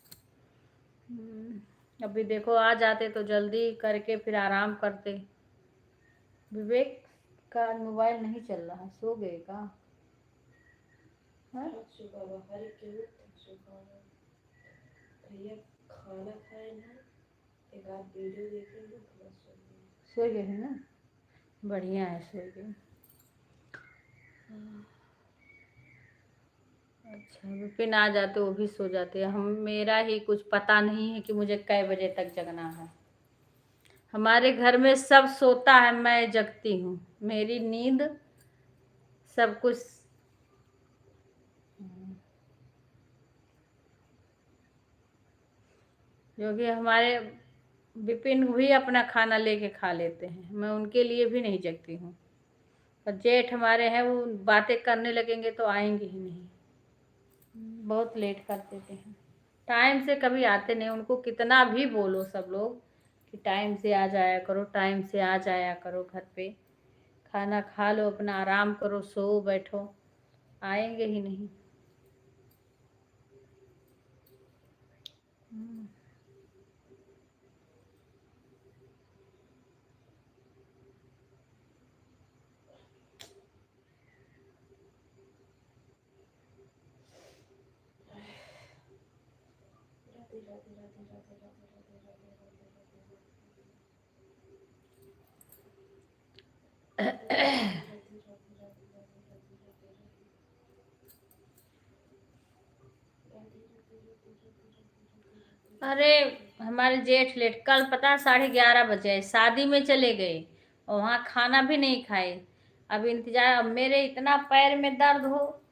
अभी देखो, आ जाते तो जल्दी करके फिर आराम करते। विवेक का मोबाइल नहीं चल रहा, सो गए का? हाँ? थक चुका हुआ, हर एक के लिए थक चुका हुआ। भैया खाना खाए ना, एक आध वीडियो देखेंगे तो बस हो गया। सो गए है ना, बढ़िया है, सो गए। अच्छा, विपिन आ जाते, वो भी सो जाते। हम, मेरा ही कुछ पता नहीं है कि मुझे कै बजे तक जगना है। हमारे घर में सब सोता है, मैं जगती हूँ। मेरी नींद सब कुछ। क्योंकि हमारे विपिन भी अपना खाना लेके खा लेते हैं, मैं उनके लिए भी नहीं जगती हूँ। और जेठ हमारे हैं, वो बातें करने लगेंगे तो आएंगे ही नहीं, बहुत लेट कर देते हैं। टाइम से कभी आते नहीं, उनको कितना भी बोलो सब लोग कि टाइम से आ जाया करो, टाइम से आ जाया करो घर पे, खाना खा लो, अपना आराम करो, सो बैठो, आएंगे ही नहीं। राधे राधे राधे राधे राधे राधे राधे राधे राधे राधे अरे हमारे जेठ लेट कल पता है 11:30 बजे शादी में चले गए और वहाँ खाना भी नहीं खाए। अब इंतजार, अब मेरे इतना पैर में दर्द हो,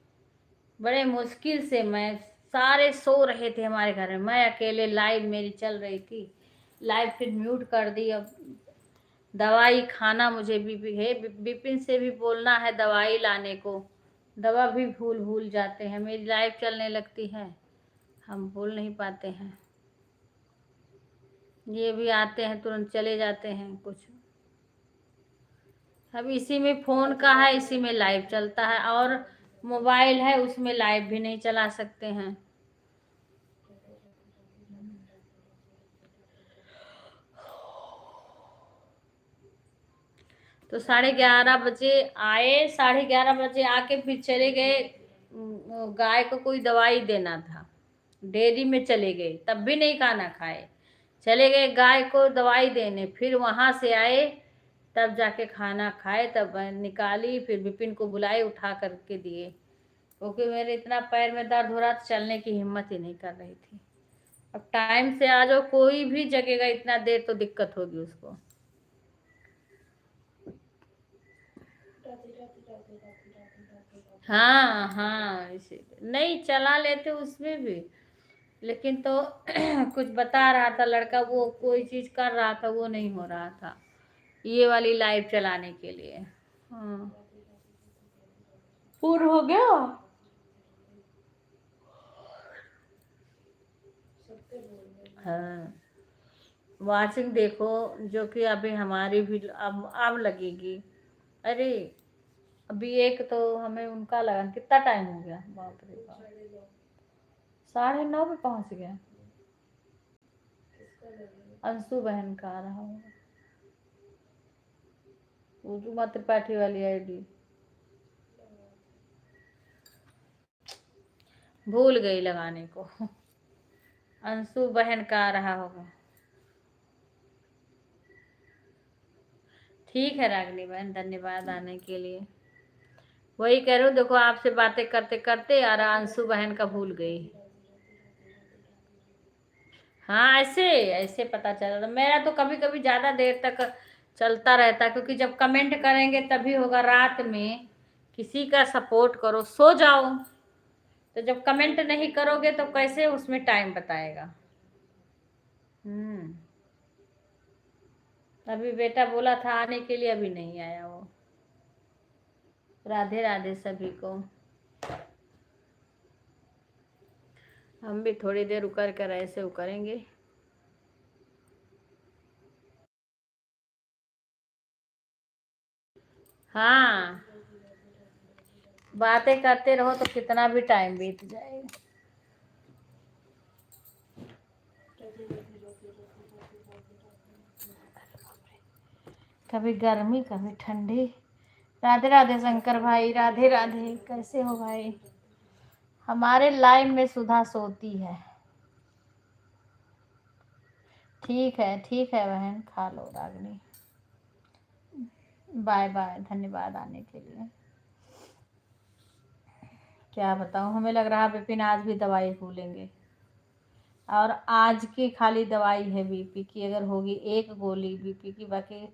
बड़े मुश्किल से मैं, सारे सो रहे थे हमारे घर में, मैं अकेले, लाइव मेरी चल रही थी, लाइव फिर म्यूट कर दी। अब दवाई खाना मुझे बीपी है, बिपिन से भी बोलना है दवाई लाने को, दवा भी भूल भूल जाते हैं, मेरी लाइव चलने लगती है, हम भूल नहीं पाते हैं। ये भी आते हैं तुरंत चले जाते हैं कुछ। अब इसी में फोन का है, इसी में लाइव चलता है, और मोबाइल है उसमें लाइव भी नहीं चला सकते हैं। तो 11:30 बजे आए, 11:30 बजे आके फिर चले गए, गाय को कोई दवाई देना था, डेयरी में चले गए, तब भी नहीं खाना खाए, चले गए गाय को दवाई देने, फिर वहां से आए, तब जाके खाना खाए, तब निकाली, फिर विपिन को बुलाए, उठा करके दिए, क्योंकि मेरे इतना पैर में दर्द हो रहा था, चलने की हिम्मत ही नहीं कर रही थी। अब टाइम से आ जाओ, कोई भी जगेगा इतना देर तो दिक्कत होगी उसको। हाँ हाँ, इसीलिए नहीं चला लेते उसमें भी, लेकिन तो कुछ बता रहा था लड़का, वो कोई चीज कर रहा था, वो नहीं हो रहा था ये वाली लाइव चलाने के लिए। हाँ, पूर्ण हो गया। हाँ, वाचिंग देखो, जो कि अभी हमारी भी अब लगेगी। अरे अभी एक तो हमें उनका लगा, कितना टाइम हो गया, बाप रे बाप, 9:30 पे पहुंच गया। अंशु बहन का आ रहा होगा, उजुमा त्रिपाठी वाली आईडी, भूल गई लगाने को। अंशु बहन का आ रहा होगा। ठीक है रागिनी बहन, धन्यवाद आने के लिए। वही कह रही हूँ, देखो आपसे बातें करते करते यार अंशु बहन का भूल गई। हाँ, ऐसे ऐसे पता चल रहा, मेरा तो कभी कभी ज्यादा देर तक चलता रहता, क्योंकि जब कमेंट करेंगे तभी होगा, रात में किसी का सपोर्ट करो, सो जाओ, तो जब कमेंट नहीं करोगे तो कैसे उसमें टाइम बताएगा। अभी बेटा बोला था आने के लिए, अभी नहीं आया वो। राधे राधे सभी को। हम भी थोड़ी देर उकर कर ऐसे उकरेंगे। हाँ, बातें करते रहो तो कितना भी टाइम बीत जाएगा। कभी गर्मी कभी ठंडी। राधे राधे शंकर भाई, राधे राधे, कैसे हो भाई। हमारे लाइव में सुधा सोती है। ठीक है बहन, खा लो रागनी। बाय बाय, धन्यवाद आने के लिए। क्या बताऊं, हमें लग रहा विपिन आज भी दवाई भूलेंगे, और आज की खाली दवाई है बीपी की, अगर होगी एक गोली बीपी की, बाकी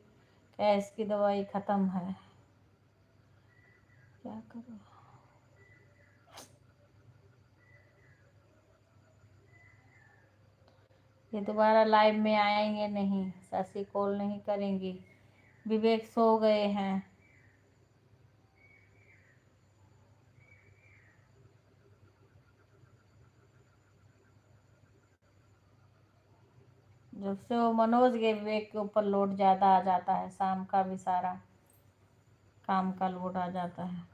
गैस की दवाई खत्म है। क्या करूं। ये दोबारा लाइव में आएंगे नहीं, शशि कॉल नहीं करेंगी, विवेक सो गए हैं। जब से वो मनोज के, विवेक के ऊपर लोड ज्यादा आ जाता है, शाम का भी सारा काम का लोड आ जाता है।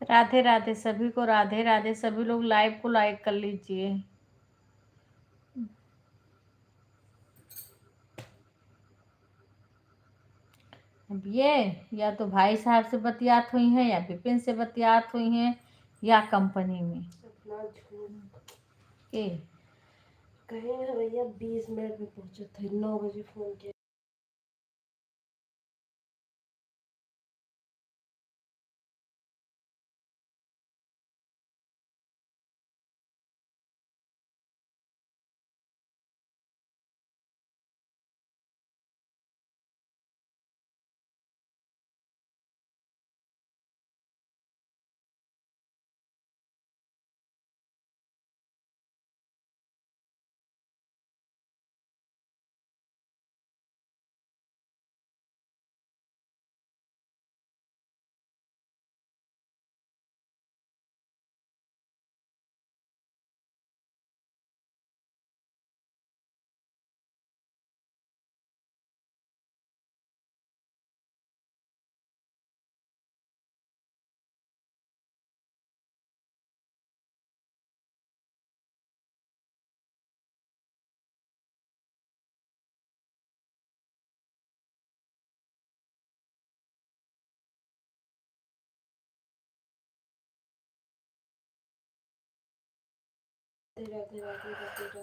राधे राधे सभी को, राधे राधे। सभी लोग लाइव को लाइक कर लीजिए। अब ये या तो भाई साहब से बतियात हुई हैं, या विपिन से बतियात हुई हैं, या कंपनी में अपना झूठ के। कहीं ना भैया 20 मिनट में पहुंचे थे, 9 बजे फोन किया।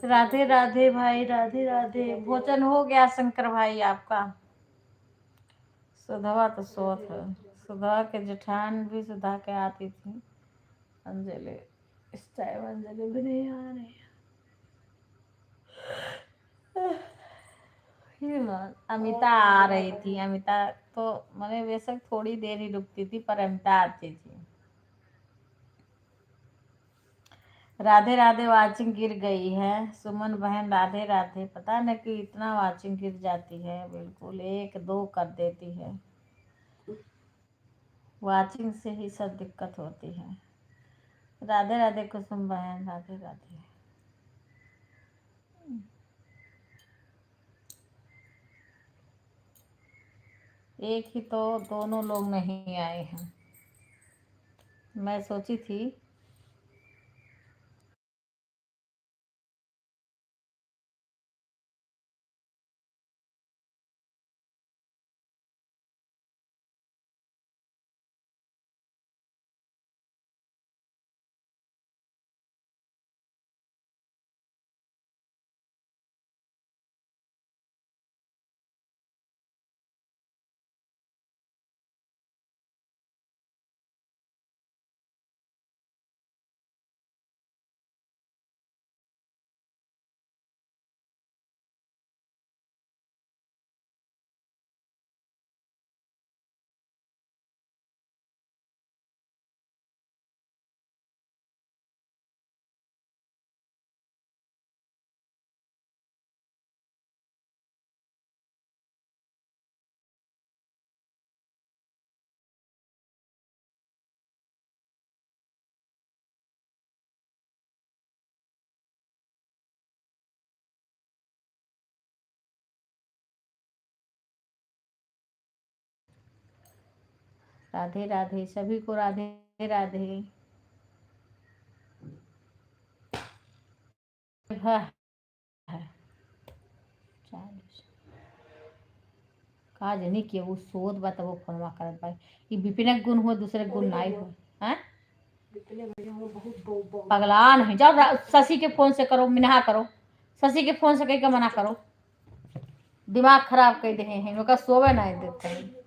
राधे राधे भाई, राधे राधे। भोजन हो गया शंकर भाई आपका? सुधा तो सोत है। सुधा के जेठान भी सुधा के आती थी। अंजलि इस टाइम अंजलि भी नहीं आ रही। अमिता आ रही थी। अमिता तो मैंने बेशक थोड़ी देर ही रुकती थी, पर अमिता आती थी। राधे राधे। वाचिंग गिर गई है सुमन बहन। राधे राधे। पता न कि इतना वाचिंग गिर जाती है, बिल्कुल 1-2 कर देती है। वाचिंग से ही सब दिक्कत होती है। राधे राधे कुसुम बहन, राधे राधे। एक ही तो दोनों लोग नहीं आए हैं। मैं सोची थी राधे राधे सभी को, राधे राधे। का जनी के वो सोत बा तब वो फोनवा करत बा। ई विपिन गुण हो, दूसरे गुण नाई हो। हैं पगलान है। जाओ शशि के फोन से करो, मिनहा करो। शशि के फोन से कहीं का मना करो। दिमाग खराब कर दे हैं, उनका सोवे नहीं देते हैं।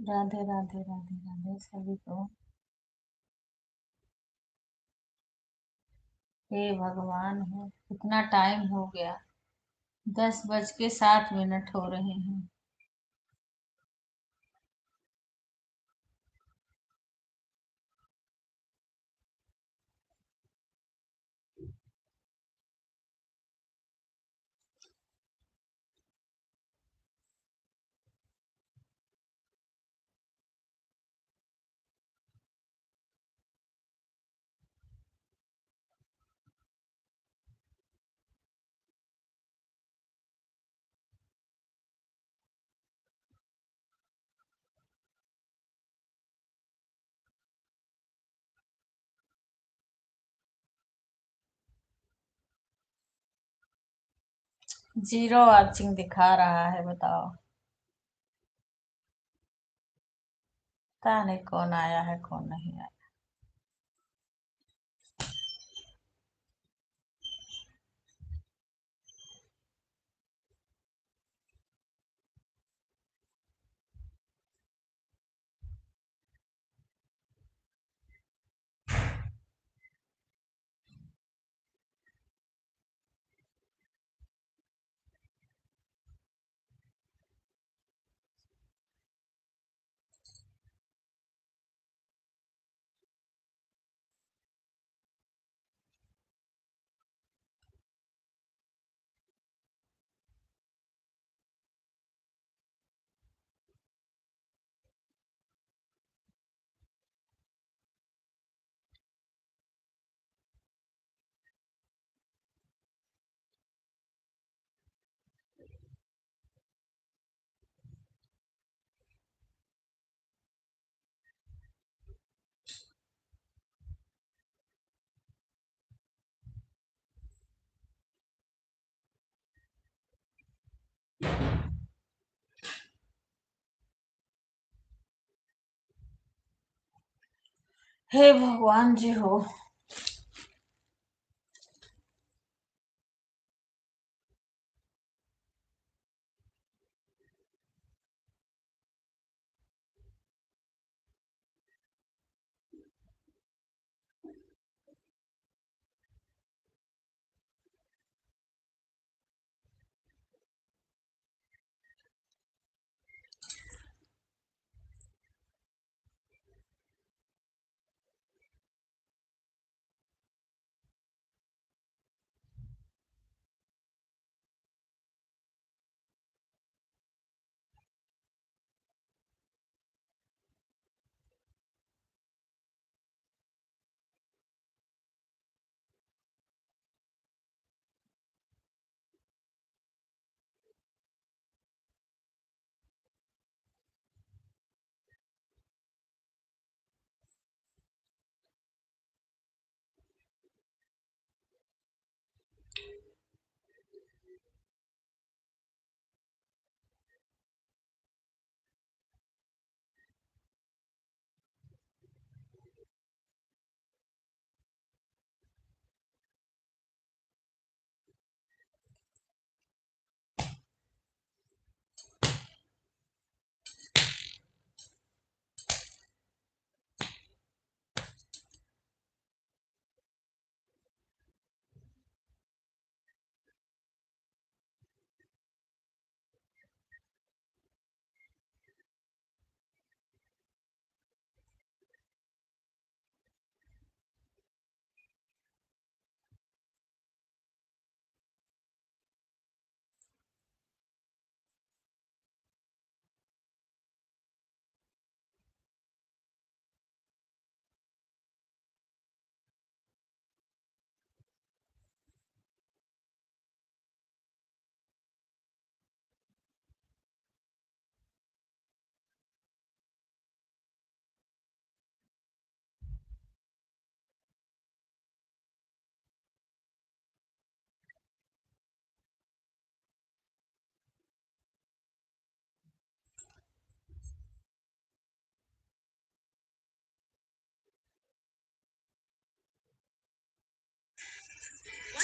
राधे राधे राधे राधे सभी को। हे भगवान है, कितना टाइम हो गया। 10:07 हो रहे हैं। जीरो वाचिंग दिखा रहा है, बताओ। पता नहीं कौन आया है कौन नहीं आया। हे भगवान जी हो।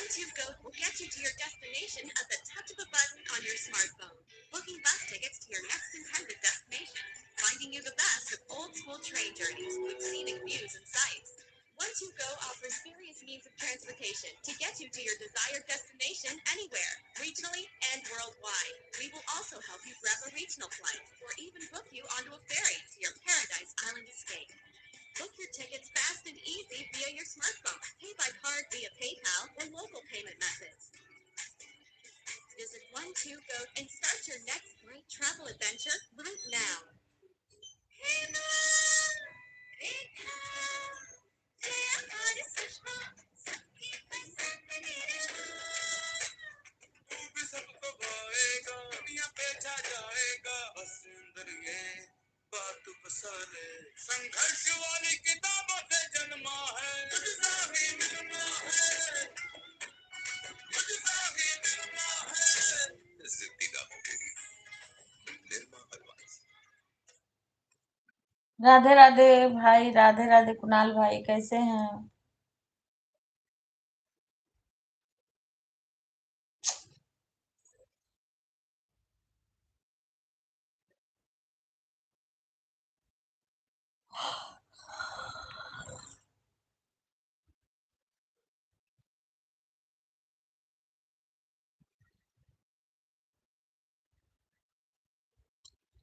OneTubeGo will get you to your destination at the touch of a button on your smartphone. Booking bus tickets to your next intended destination. Finding you the best of old-school train journeys with scenic views and sights. OneTubeGo offers various means of transportation to get you to your desired destination anywhere, regionally and worldwide. We will also help you grab a regional flight or even book you onto a ferry to your Paradise Island escape. Book your tickets fast and easy via your smartphone. Pay by card via PayPal or local payment methods. Visit OneTubeGo and start your next great travel adventure right now. संघर्ष वाली किताबों से जन्मा है तुझसा ही मिलना है तुझसा ही मिलना है जिद्दी दामों के लिए निर्मा हलवाई राधे राधे भाई, राधे राधे कुणाल भाई, कैसे हैं?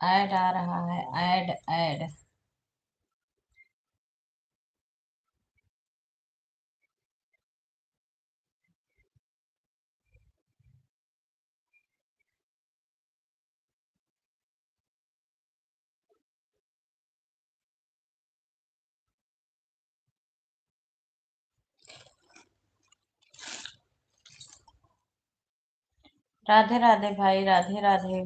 ऐड आ रहा है, ऐड ऐड। राधे राधे भाई, राधे राधे।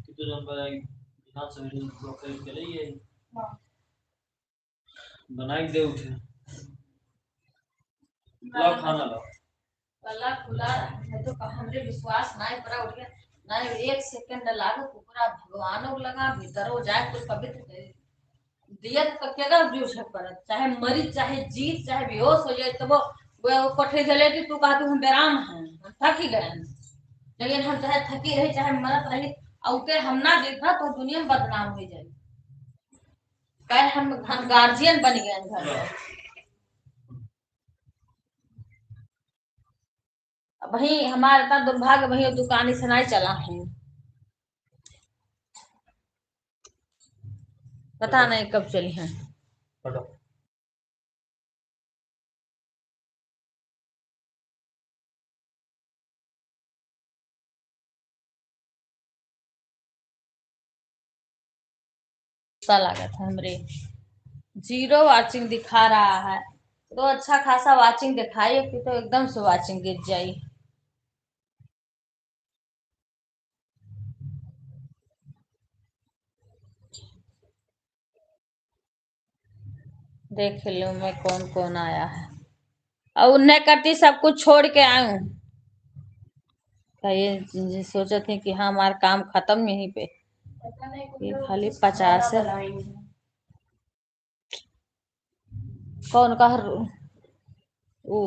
कितने जन बिना सवेरे ब्रोकली के लिए बनाई दे उठे ला खाना ला गला खुला है तो हमरे विश्वास ना पूरा उठ गया ना। एक सेकंड लागो पूरा भगवानों को लगा भीतर हो जाए तो पवित्र दिया तो केगा जूझ पर चाहे मरी चाहे जीत चाहे बेहोश हो जाए तो वो कोठे जले कि तू कहा तू हम बेराम हैं हम थक ही गए लेकिन हम चाहे थकी रही चाहे मरत रही और हम ना देखा तो दुनिया में बदनाम हो जाए। कहे हम गार्जियन बन गए घर में। वही हमारा इतना दुर्भाग्य वही दुकान से नहीं चला है। पता नहीं कब चली है। गुस्सा लगा था हमरे 0 वाचिंग दिखा रहा है तो अच्छा खासा वाचिंग दिखाई कि तो एकदम से वाचिंग गिर जाई। देख लो मैं कौन कौन आया है और उन्हें करती सब कुछ छोड़ के आऊं ये सोचे थे कि हाँ हमारा काम खत्म यहीं पे। ये खाली 50 कौन का वो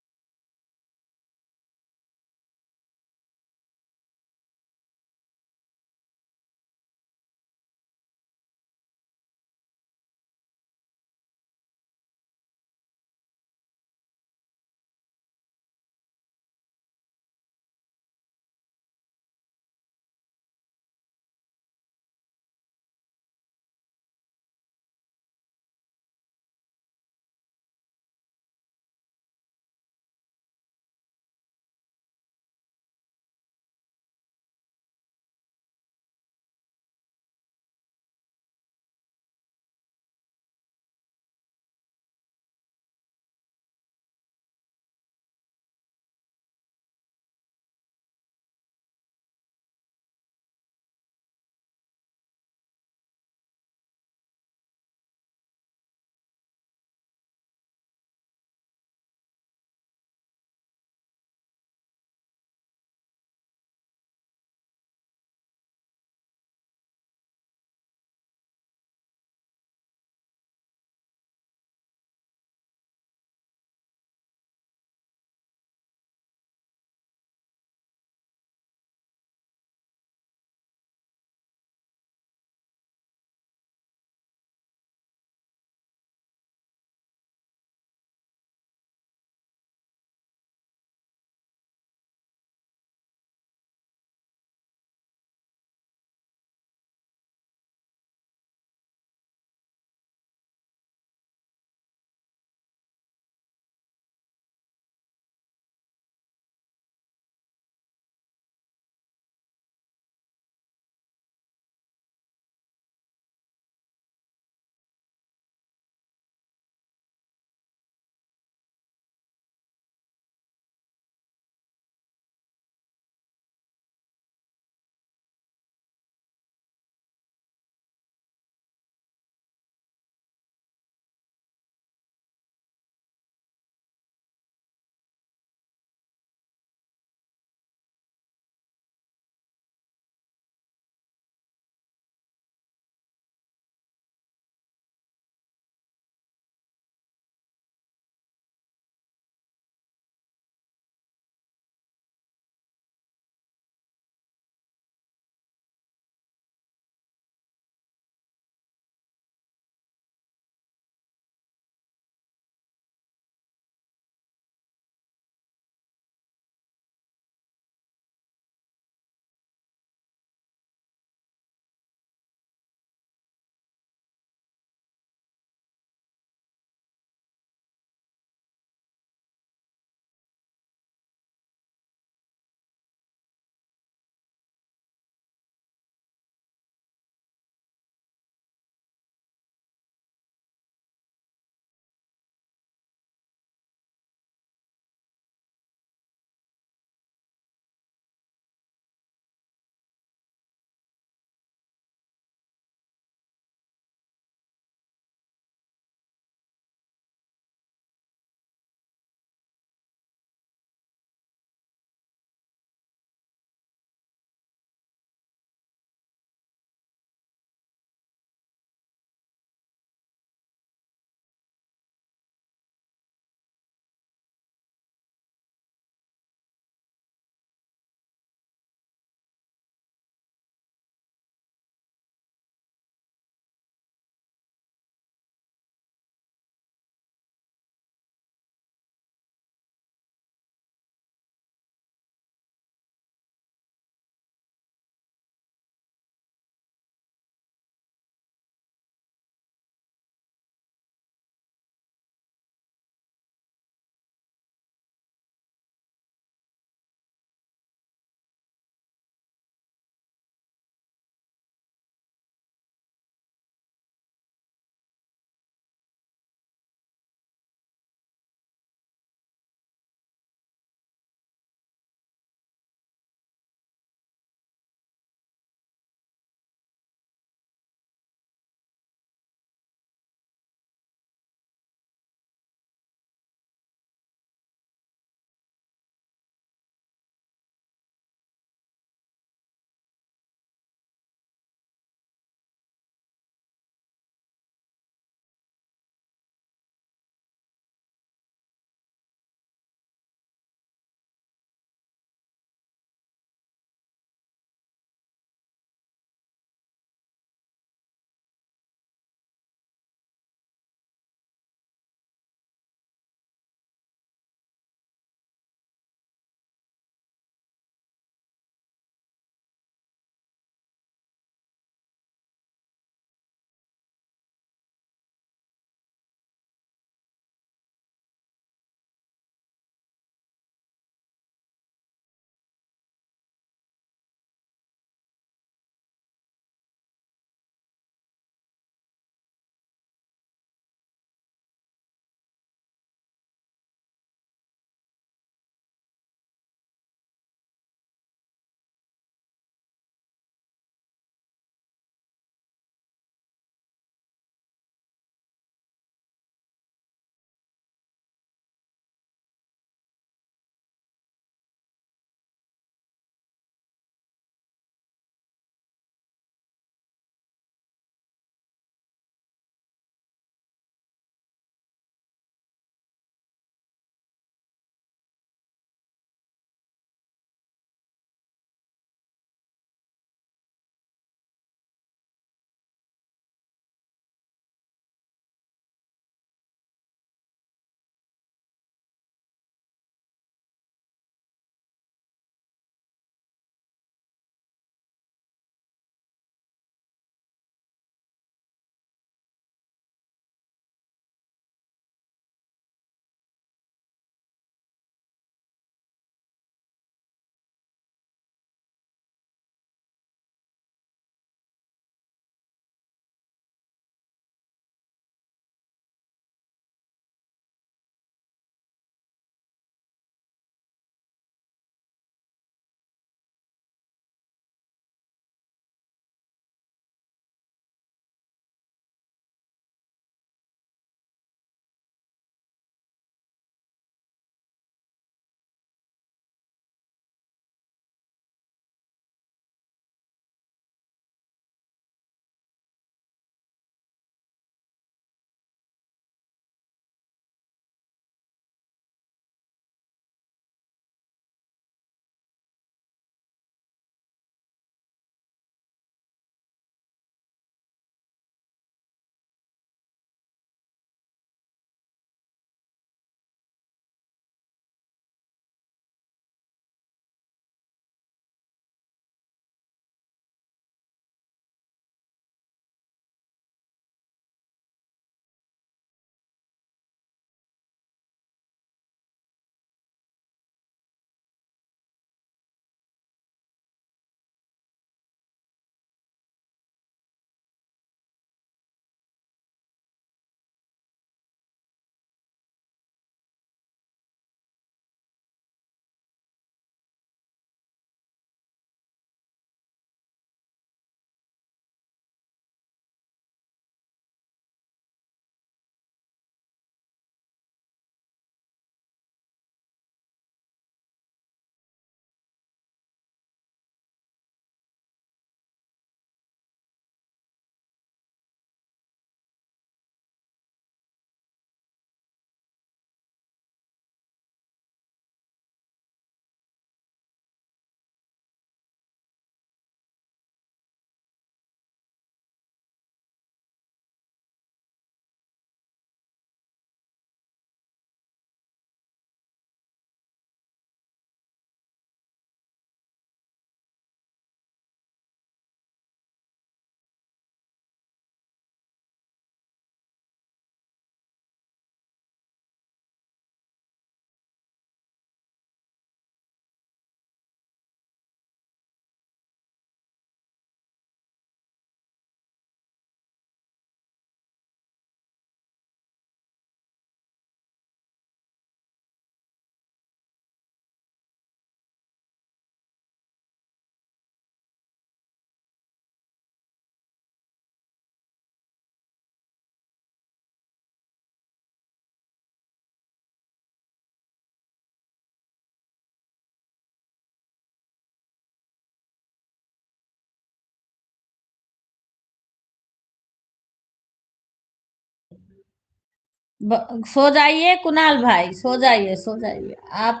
सो जाइए कुणाल भाई, सो जाइए सो जाइए। आप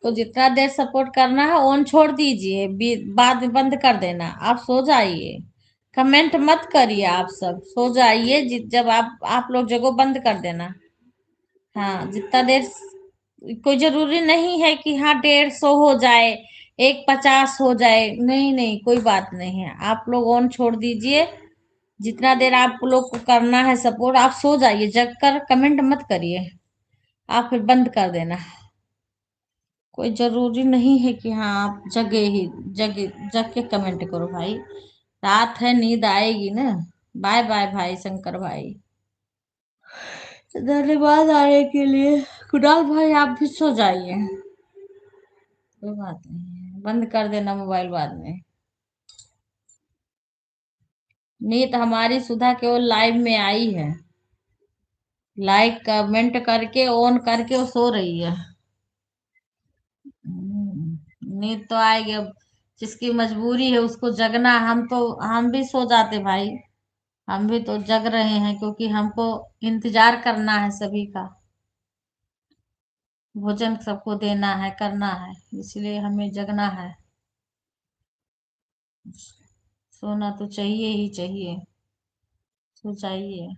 तो जितना देर सपोर्ट करना है ऑन छोड़ दीजिए, बाद में बंद कर देना। आप सो जाइए, कमेंट मत करिए, आप सब सो जाइए। जब आप लोग जगह बंद कर देना। हाँ, जितना देर, कोई जरूरी नहीं है कि हाँ 150 हो जाए, 150 हो जाए, नहीं नहीं, कोई बात नहीं है। आप लोग ऑन छोड़ दीजिए, जितना देर आप लोग को करना है सपोर्ट। आप सो जाइए, जग कर कमेंट मत करिए, आप फिर बंद कर देना। कोई जरूरी नहीं है कि हाँ आप जगे जग के कमेंट करो भाई। रात है, नींद आएगी ना। बाय बाय भाई शंकर भाई, धन्यवाद आने के लिए। कुणाल भाई आप भी सो जाइए, कोई बात नहीं है, बंद कर देना मोबाइल बाद में। नीत हमारी सुधा केवल लाइव में आई है, लाइक कमेंट करके ऑन करके वो सो रही है। नींद तो आएगी अब, जिसकी मजबूरी है उसको जगना। हम भी सो जाते भाई, हम भी तो जग रहे हैं क्योंकि हमको इंतजार करना है सभी का। भोजन सबको देना है, करना है, इसलिए हमें जगना है। सोना तो चाहिए ही चाहिए, सो जाइए,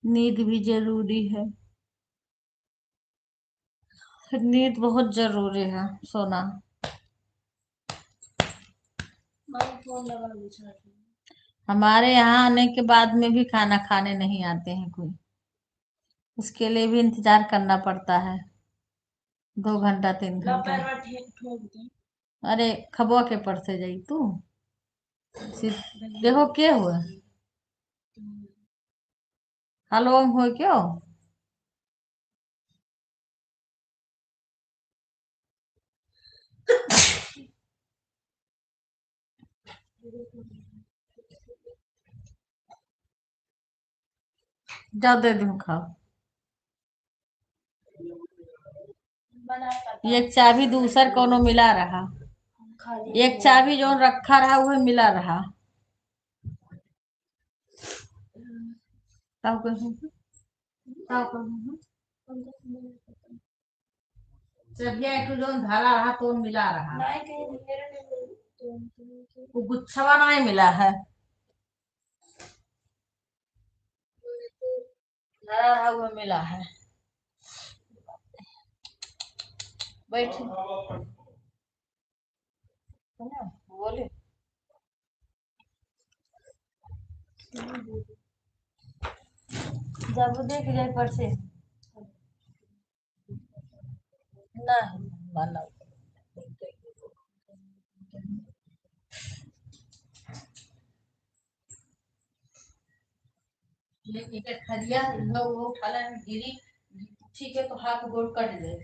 नींद भी जरूरी है। नींद बहुत जरूरी है, सोना। हमारे यहाँ आने के बाद में भी खाना खाने नहीं आते हैं कोई, उसके लिए भी इंतजार करना पड़ता है, 2 घंटा 3 घंटा। अरे खबुआ के पर से जाई तू, देखो के हुआ हेलो हो क्यों। जा दे दूं खाओ। एक चाबी दूसर कोनो मिला रहा, एक चाबी जो रखा रहा वह मिला रहा। तब कहूं, तब कहूं चलिए एक जो धारा रहा तो मिला रहा, वो गुच्छवा नहीं मिला है, धारा रहा वो मिला है। बैठ बोले जब देख जाए पर से नहीं माना। ये खरिया वो उठाला गिरी, ठीक है तो हाथ गोड़ कट जाए।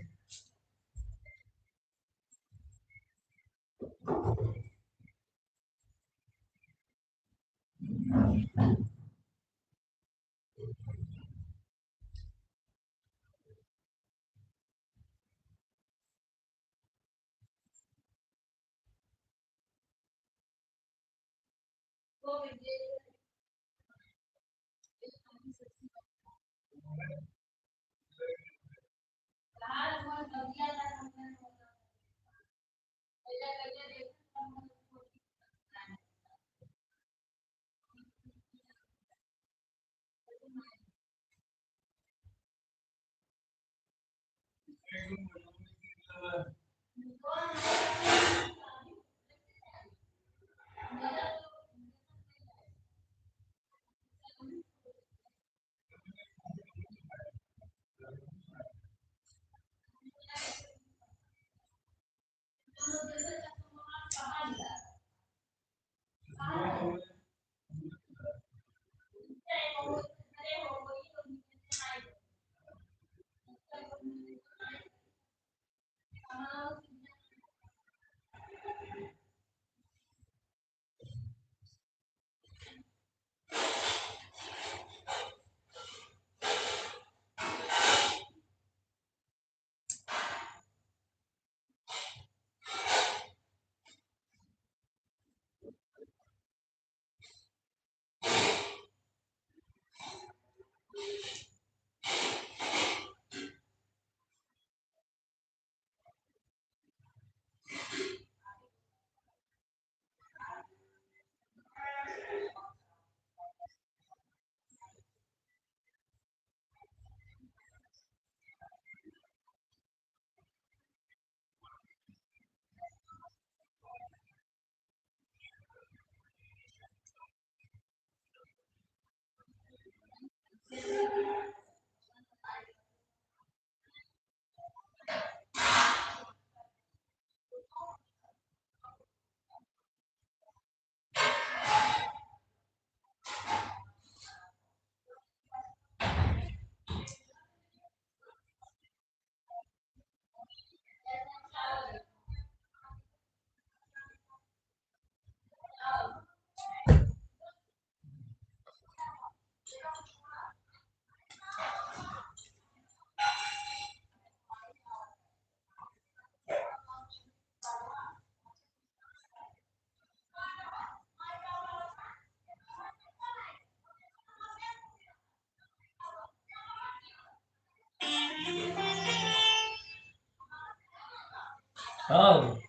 हाँ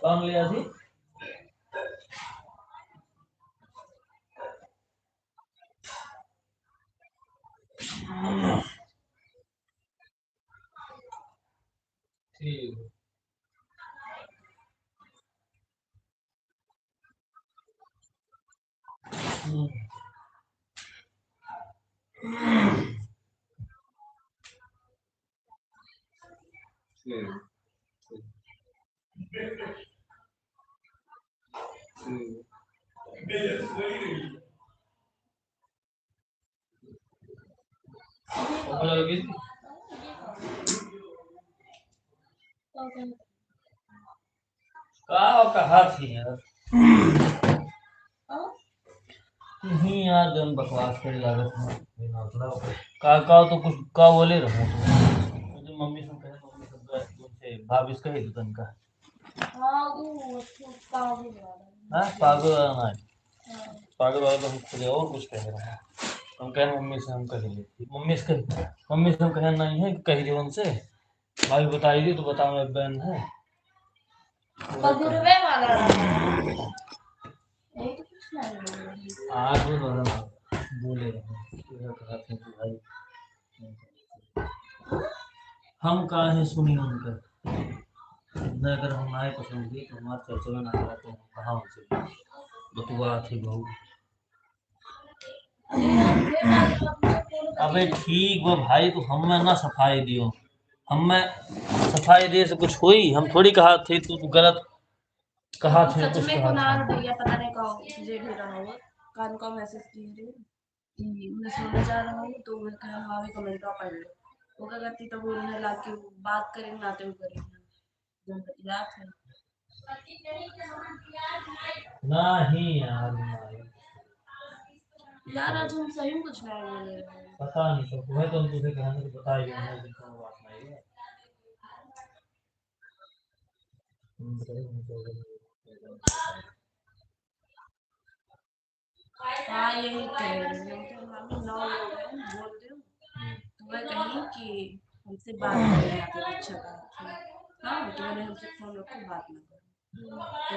काम लिया थी ठीक लगी थी कहा थी यार नहीं यार जन बकवास कर लागत में मतलब का तो कुछ का बोले रहूं मुझे मम्मी से कहे मम्मी सब का तुमसे भाभी से कहे तन का हां पागल ना पागल वाला तो हम खुद और कुछ कह रहे हैं हम कहे मम्मी से हम कह लेते मम्मी से हम कहे नहीं है कह रही उनसे भाभी बताई थी तो बताओ मैं बहन है पगुरवे वाला नहीं तो कुछ नहीं आज भी बोले कहा थे कि भाई हम काहे सुनी उनका न अगर हम आए पसंद की तो हमारे चर्चा में ना करा तो कहाँ उनसे बतुआ थी बहू अबे ठीक वो भाई तो हम में ना सफाई दियो हम में सफाई दे से कुछ हुई हम थोड़ी कहा थे तू गलत कहा थे सच कुछ में कहा कुनाल था भैया पता नहीं कहाँ तुझे भी रहा होगा कान का मैसेज किए थे कि मैं सोने जा रहा हूँ तो मैं कहा हाँ भी कमेंट पढ़ लो वो क्या करती तब उन्हें ला के बात करेंगे आते हुए करेंगे जब याद है नहीं यार नहीं यार आज हम सही में कुछ नहीं बोले पता नहीं तो तुम्हें तो तुझे कहने को बताई मैंने भी कोई बात नहीं है तुम बताइए हाँ यही कह रही हूँ तो हम 9 लोग हैं बोल दो तो मैं कही कि हमसे बात करने आते हैं अच्छा बात हाँ तो मैंने हमसे फोन रखो बात ना करो तो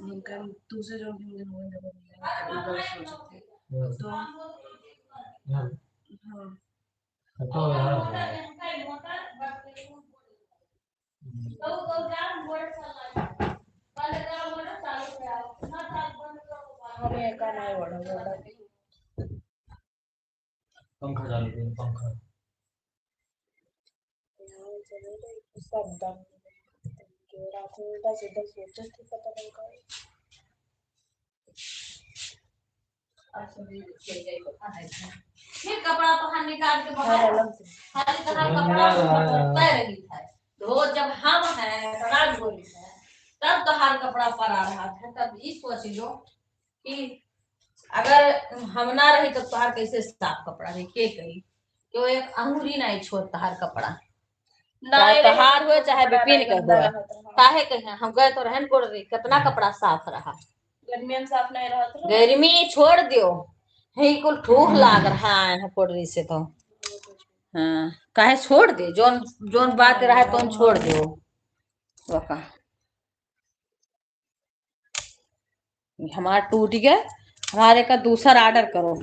हम कह दूसरे जो भी दिन हुए जब गलत सोचते तो हाँ हाँ तो यार हमें का नहीं बड़ा पंखा चालू कर पंखा सब दम रात में उल्टा सीधा सोचे थे पता नहीं का फिर कपड़ा पहन निकाल के बाहर खाली तरह कपड़ा धोता रही है तो जब हम हैं तराज बोली है तब तहार कपड़ा पड़ा रहा था तब ये सोच लो कि अगर हम ना रही तो तहार कैसे साफ कपड़ा रही के कही क्यों एक अंगूरी नहीं छोड़ तहार कपड़ा चाहे तहार हुए चाहे विपिन के हुए काहे कहे हम गए तो रहन पड़ रही कितना कपड़ा साफ रहा गर्मी में साफ नहीं रहा था गर्मी छोड़ दियो ही कुल ठूह लाग रहा है पोडरी से तो हाँ काहे छोड़ दे जोन जोन बात रहा तो छोड़ दो वका हमारा टूट गया हमारे का दूसरा ऑर्डर करो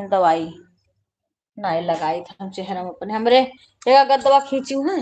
दवाई नहीं लगाई था हम चेहरा में अपने हमरे एक अगर दवा खींची हूँ